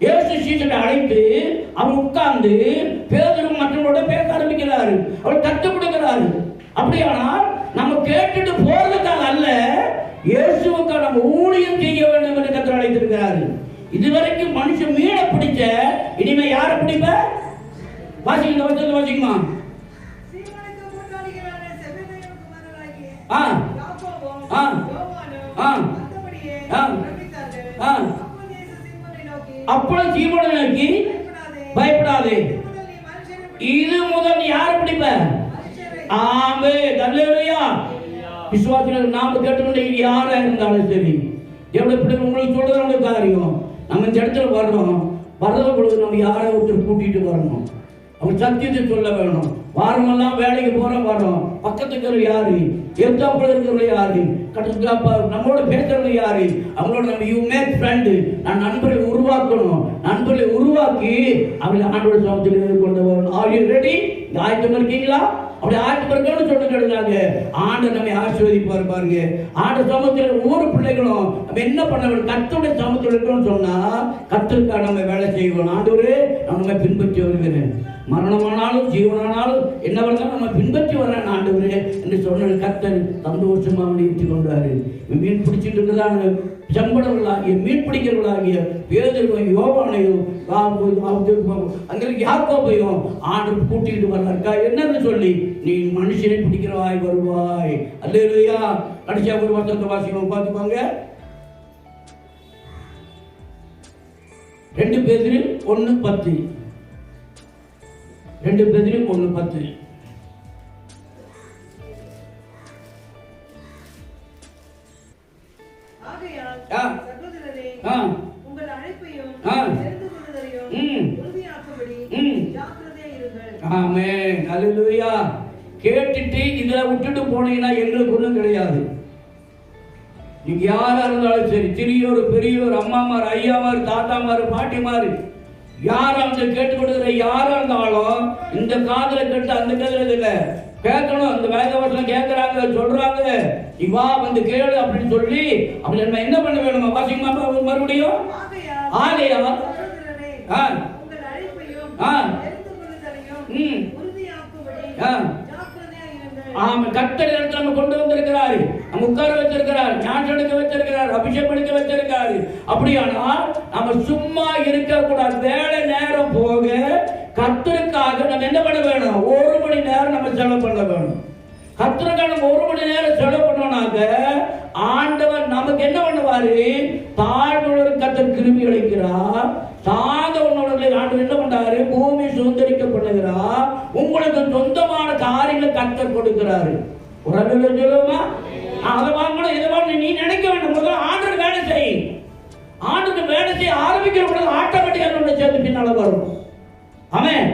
இயேசு சீஷரை அழைத்து அவர் உட்கார்ந்து பேதுரு மற்றவங்களோட பேச ஆரம்பிக்கிறாரு. அவர் கற்றுக் கொடுக்கிறாரு. அப்படியானால் நம்ம கேட்டுட்டு போறதுக்காக அல்ல, இயேசுவுக்காக நம்ம ஊழியம் செய்ய வேண்டும் என்று கர்த்தர் அழைத்திருக்கிறாரு. இதுவரைக்கும் மனுஷன் மீனை பிடிச்ச, இனிமே யாரை பிடிப்ப? வாசிங்க, வசனத்தை வாசிக்குமா? சீமோனுக்கு கூட்டாளிகளான செபதேயுவின் குமாரராகிய யாக்கோபும் யோவானும் மற்றபடியே பிரமித்தார்கள். அப்பொழுது சீமோனை நோக்கி, பயப்படாதே, இது முதல் யாரை பிடிப்ப? ஆமென், அல்லேலூயா. விசுவாசிகள் நாம கேட்டுக்கொண்டு யாரா இருந்தாலும் சரி, எப்படி உங்களுக்கு சொல்றது காரியம். நம்ம இந்த இடத்துல வர்றது பொழுது நம்ம யாரை ஒருத்தர் கூட்டிட்டு வரணும். அவங்க சத்தியத்தை சொல்ல வேணும். வாரமெல்லாம் வேலைக்கு போறோம், வரோம். பக்கத்துக்கு யாரு, எத்தாப்புல இருக்கிறவங்க யாரு, நம்மளோட பேசுறது யாரு? அவங்களோட நம்ம யூ மேக் ஃப்ரெண்டு. நான் நண்பர்களை உருவாக்கணும். நண்பர்களை உருவாக்கி அவங்களை ஆண்டோட சமூகத்தில் கொண்டு வரணும். R you ready? ஆயத்தம் இருக்கீங்களா? அப்படி ஆயத்தம் இருக்கணும்னு சொல்லிட்டு கேளுங்க. ஆண்டவர் நம்மை ஆசீர்வதிப்பார். பாருங்க, ஆண்டவர் சமூகத்தில் ஒவ்வொரு பிள்ளைகளும் நம்ம என்ன பண்ண வேண்டும்? கர்த்தருடைய சமூகத்தில் இருக்கணும்னு சொன்னா கர்த்தருக்காக நம்ம வேலை செய்வோம். ஆண்டவரே, நான் நம்ம பின்பற்றி வருகிறேன். மரணமானாலும் ஜீவனானாலும் என்ன வரலாம் நம்ம பின்பற்றி வரேன் ஆண்டவரே என்று சொன்ன கர்த்தர் சந்தோஷமா ஏற்றி கொண்டாரு. மீன் பிடிச்சிட்டு இருக்கிறாங்க செம்படவர்களாகிய மீன் பிடிக்கிறவர்களாகிய பேதுருவையும் யோவானையும் அங்கே யாக்கோபையும் ஆண்டவர் கூட்டிட்டு வர்றாருக்கா என்னன்னு சொல்லி, நீ மனுஷனை பிடிக்கிறவாய் வருவாய். அல்லேலூயா. கடைசியா ஒரு வசனத்தை வாசிக்கும் பார்த்துப்பாங்க. 2 பேதுரு 1:10. 2 பேதுரு 1:10. உங்கள் அழைப்பையும் தெரிந்து கொள்வதையும் உறுதியாக்கும்படி ஜாக்கிரதையா இருங்கள். ஆமென். அல்லேலூயா. கேட்டுட்டு இதை விட்டுட்டு போனீங்கன்னா எங்களுக்கு ஒன்றும் கிடையாது. நீங்க யாரா இருந்தாலும் சரி, சிறியோர் பெரியோர், அம்மாமார், ஐயாமார், தாத்தாமார், பாட்டிமார், யாரா வந்து கேட்டு கொடுக்குற யாரா இருந்தாலும் இந்த காதல கேட்டு அந்த காதல இல்லை கேட்கணும். அந்த வேதவசனம் கேட்கறாங்க, சொல்றாங்க, இவா வந்து கேளு அப்படின்னு சொல்லி அப்படி நம்ம என்ன பண்ண வேணுமா? வாசிக்குமா மறுபடியும்? ஆகையா உங்கள் அழைப்பையும் தெரிந்து கொள்வதையும் உறுதியாக்கும்படி ஜாக்கிரதையா இருங்கள். ஆமா, கர்த்தர் இடத்துல நம்ம கொண்டு வந்திருக்கிறாரு, நம்ம உட்கார வச்சிருக்கிறார், ஞானம் எடுக்க வச்சிருக்கிறார், அபிஷேகம் எடுக்க வச்சிருக்காரு. அப்படியானால் நம்ம சும்மா இருக்க கூடாது. வேலை நேரம் போக கர்த்தருக்காக நம்ம என்ன பண்ண வேணும்? 1 மணி நேரம் நம்ம செலவு பண்ண வேணும். கர்த்தருக்காக நம்ம 1 மணி நேரம் செலவு பண்ணோம்னாக்க ஆண்டவர் நமக்கு என்ன பண்ணுவாரு? தாழ்வுள்ள கர்த்தர் கிருபை அளிக்கிறார். சாத உணவுகளை ஆண்டவர் என்ன பண்றாரு? பூமி சுதந்திரிக்க பண்ணுகிறார். உங்களுக்கு சொந்தமான காரியங்களை கர்த்தர் கொடுக்கிறாரு. உறவுல சொல்லுமா? அதை வாங்கணும் இதை வாங்கணும் நீ நினைக்க வேண்டும். முதல்ல ஆண்டவர் வேலை செய். ஆண்டவர் வேலை செய்ய ஆரம்பிக்கிற பொழுது ஆட்டோமேட்டிக்காக சேர்த்து பின்னால வரும். ஆமென்.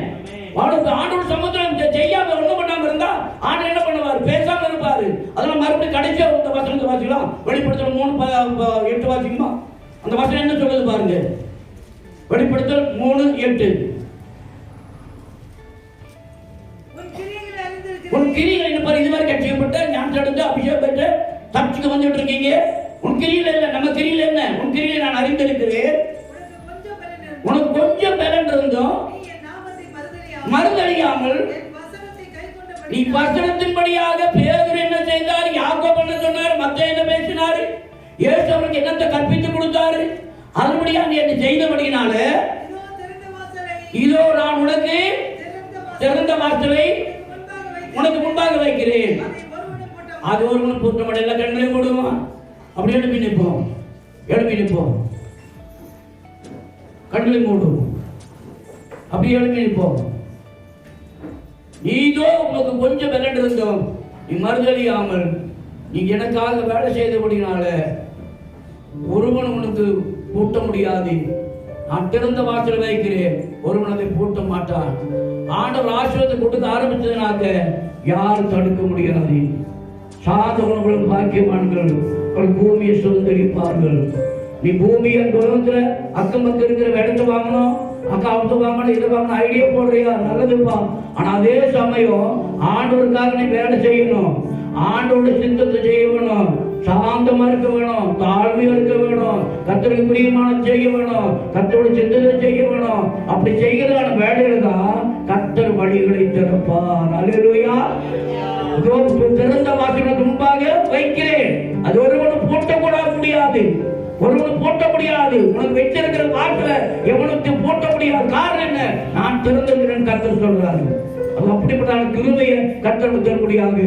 ஆண்டவர் சமுத்திரம் செய்யாம ஒண்ணும் பண்ணாம இருந்தா ஆண்டவர் என்ன பண்ணுவார்? பேசாம இருப்பாரு. அதெல்லாம் மறுபடியும் கடைசியா இந்த வசனத்தை வாசிக்கலாம். வெளிப்படுத்தல் 3:8 வாசிக்குமா? அந்த வசனம் என்ன சொல்லுது பாருங்க. வெளிப்படுத்தல் 3:8. உன் கிரிகளை என்ன பாரு, இதுவரை கட்சியப்பட்ட ஞானம் அடைந்து அபிஷேகம் பெற்று தப்பிச்சுக்கு வந்துட்டு இருக்கீங்க. உன் கிரியில இல்ல, நம்ம கிரியில என்ன? உன் கிரியில நான் அறிந்திருக்கிறேன். உனக்கு கொஞ்சம் பலன் இருந்தும் மறுதலியாமல் நீ வசனத்தின்படியாக பேதுரு என்ன செய்தார்? யாக்கோபு என்ன சொன்னார்? மத்தேயு என்ன பேசினார்? இயேசு அவருக்கு என்னத்தை கற்பித்து கொடுத்தாரு? அதுபடியா நீ என்ன செய்தபடியினால இதோ நான் உனக்கு திறந்த வாசலை உனக்கு முன்பாக வைக்கிறேன். அது ஒருவன் பூட்டமடையில கண்ணை போடுவான். அப்படி எழுப்பி நிற்போம், எழுப்பி நிற்போம், கண்களை மூடும், அப்படி எழுப்பி நிற்போம். நீதோ உனக்கு கொஞ்சம் விரண்டு இருந்தோம், நீ மறுதலியாமல் நீ எனக்காக வேலை செய்தபடினால ஒருவன் உனக்கு பூட்ட முடியாது. நான் திறந்த வாசல் வைக்கிறேன், ஒருவன் அதை பூட்ட மாட்டான். ஆண்டவர் ஆசீர்வாதத்தை கொடுக்க ஆரம்பிச்சதுனாக்க யாரும் தடுக்க முடியாது. சாதவர்களும் பாக்கியவான்கள் பூமியை சுதந்திரிப்பார்கள். நீ பூமியை உலகத்துல அக்கம் பக்கம் இருக்கிற இடத்தை வாங்கணும், அக்கா அவத்து வாங்கணும், இதை வாங்கணும் ஐடியா போடுறியா? நல்லதுப்பா. ஆனா அதே சமயம் ஆண்டவருக்காக நீ வேலை செய்யணும், ஆண்டோட சித்தத்தை செய்ய வேணும், சாந்தமா இருக்க வேணும், தாழ்மையா இருக்க வேணும், கர்த்தருக்கு பிரியமான செய்ய வேணும், கர்த்தரோட சித்தத்தை செய்ய வேணும். அப்படி செய்கிறதான வேலையில தான் கர்த்தர் வழிகளை திறப்பார். அல்லேலூயா. திறந்த வாசலுக்கு முன்பாக வைக்கிறேன். அது ஒருவனும் போட்டக்கூட முடியாது, ஒருவனும் போட்ட முடியாது. உனக்கு வச்சிருக்கிற வாசல எவனுக்கு போட்ட முடியாது. காரணம் என்ன? நான் திறந்திருக்கிறேன் கர்த்தர் சொல்றாரு. அது அப்படிப்பட்ட கிருபையை கர்த்தர் தரும்படியாக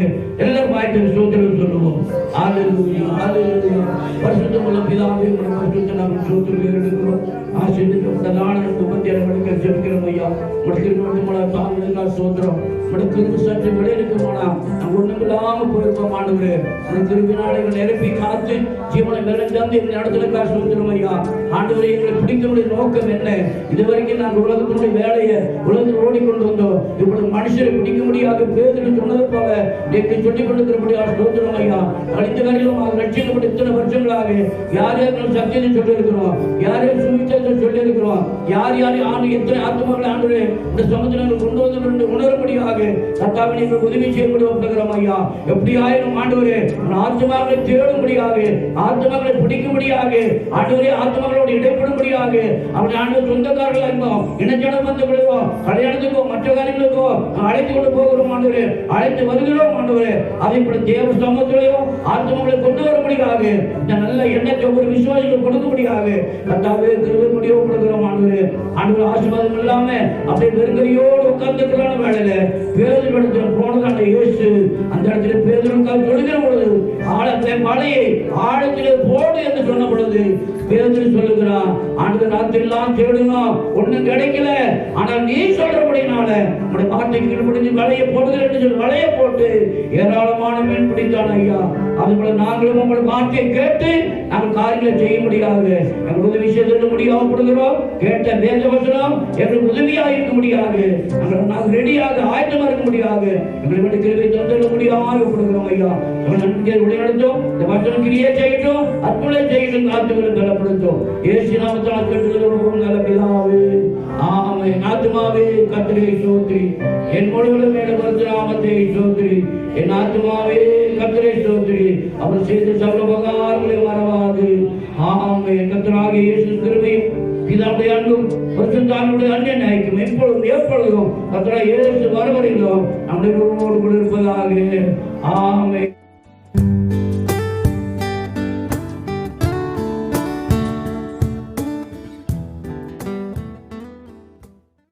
எல்லாரும் வாய்த்து சோதனை சொல்லுவோம். ஹல்லேலூயா, ஹல்லேலூயா. பரிசுத்தமுள்ள பிதாவே, உம்முடைய பரிசுத்த நாமத்தில் ஸ்தோத்திரம் எடுக்கிறோம். ஆசீர்வதிக்கப்பட்ட நாள் 37 மணிக்கு ஜெபிக்கிறோம் ஐயா. முடிக்கிற தாங்களுக்கா சோத்திரம். முடிக்கிறது சற்று விளையிருக்குமானா நம்ம ஒண்ணுமில்லாம போயிருப்போம் ஆண்டவரே. திருவினாளைகள் நிரப்பி காத்து ஜீவனை விளைஞ்சாந்து எங்கள் இடத்துலக்கா சோத்திரம் ஐயா. ஆண்டவரே, எங்களை பிடிக்கக்கூடிய நோக்கம் என்ன? இதுவரைக்கும் நாங்கள் உலகத்தினுடைய வேலையை உலகத்தில் ஓடிக்கொண்டு வந்தோம். இப்பொழுது மனுஷரை பிடிக்க முடியாது பேதுரு சொன்னது போல எங்களை சொல்லிக் கொண்டிருக்கிறபடியாக சோத்திரம் ஐயா. கழிந்த காரியம் ரட்சிக்கப்பட்ட இத்தனை வருஷங்களாக யார் யாரும் சத்தியத்தை சொல்லி இருக்கிறோம், யார் யார் சுவிசேஷத்தை சொல்லி இருக்கிறோம், யார் யார் ஆண்டு எத்தனை ஆத்மாக்களை ஆண்டு இந்த சமுத்திரங்கள் கொண்டு வந்து உணரும்படியாக கர்த்தாவே நீங்கள் உதவி செய்யப்படுகிறோம் ஐயா. எப்படி ஆயிரம் ஆண்டவரே ஆத்மாக்களை தேடும்படியாக, ஆத்மாக்களை பிடிக்கும்படியாக, ஆண்டவரே ஆத்மாக்களோடு இடைப்படும்படியாக அவருடைய ஆண்டு சொந்தக்காரர்கள் இருந்தோம், இனஜன பந்தங்களோ கல்யாணத்துக்கோ மற்ற காரியங்களுக்கோ அழைத்து கொண்டு போகிறோம் ஆண்டவரே, அழைத்து வருகிறோம் ஆண்டவரே. அதை கூட தேவ சமூகத்திலேயோ ஆத்மாக்களை கொண்டு வரும்படியாக இந்த நல்ல எண்ணத்தை ஒரு விசுவாசிகள் கொடுக்கும்படியாக கர்த்தாவே கிருபை முடியப்படுகிறோம் ஆண்டவரே. ஆண்டவர் ஆசீர்வாதம் இல்லாம அப்படியே வெறுங்கையோடு உட்கார்ந்துக்கிறான வேலையில பேதுரு இடத்துல போனதான இயேசு அந்த இடத்துல பேதுருக்காக சொல்லுகிற பொழுது ஆழத்தை மலையை ஆழத்திலே போடு என்று சொன்ன பொழுது பேதுரு சொல்லுகிறான், ஆண்டவர் ராத்திரி எல்லாம் தேடணும், ஒண்ணும் கிடைக்கல, ஆனால் நீ சொல்றபடினால உடைய வார்த்தைக்கு கீழ்ப்படிஞ்சு வலையை போடுகிறேன் என்று சொல்லி வலையை போட்டு ஏராளமான மீன் பிடித்தான் ஐயா. அதுபோல நாங்களும் உங்களுடைய வார்த்தையை கேட்டு நாங்கள் காரியங்களை செய்ய முடியாது, எங்களுக்கு உதவி செய்து முடியாமப்படுகிறோம். கேட்ட வேத வசனம் எங்களுக்கு உதவியாக இருக்க முடியாது, நாங்கள் ரெடியாக ஆயத்தமா இருக்க முடியாது, எங்களை விட்டு கிருபை தந்துள்ள முடியாமல் கொடுக்கிறோம் ஐயா. நம்பிக்கை வழிநடத்தும், இந்த வசனம் கிரியை செய்யட்டும், அற்புதம் செய்யட்டும், காத்துகளை பலப்படுத்தும். இயேசு நாமத்தால் கேட்டுள்ளோம் நல்ல பிதாவே, ஆமென். ஆத்துமாவே கர்த்தரை ஸ்தோத்திரி, என் முழுவதும் மேல நாமத்தை ஸ்தோத்திரி. என் ஆத்துமாவே கர்த்தரை ஸ்தோத்திரி, அவர் செய்த சகல உபகாரங்களை மறவாது. ஆமென். கர்த்தராகிய இயேசு கிருபையும் பிதாவுடைய அன்பும் பரிசுத்தாவியுடைய அன்பின் ஐக்கியம் எப்பொழுதும் எப்பொழுதும் கர்த்தராகிய இயேசு வருவரையிலும் நம்முடைய இருப்பதாக. ஆமென்.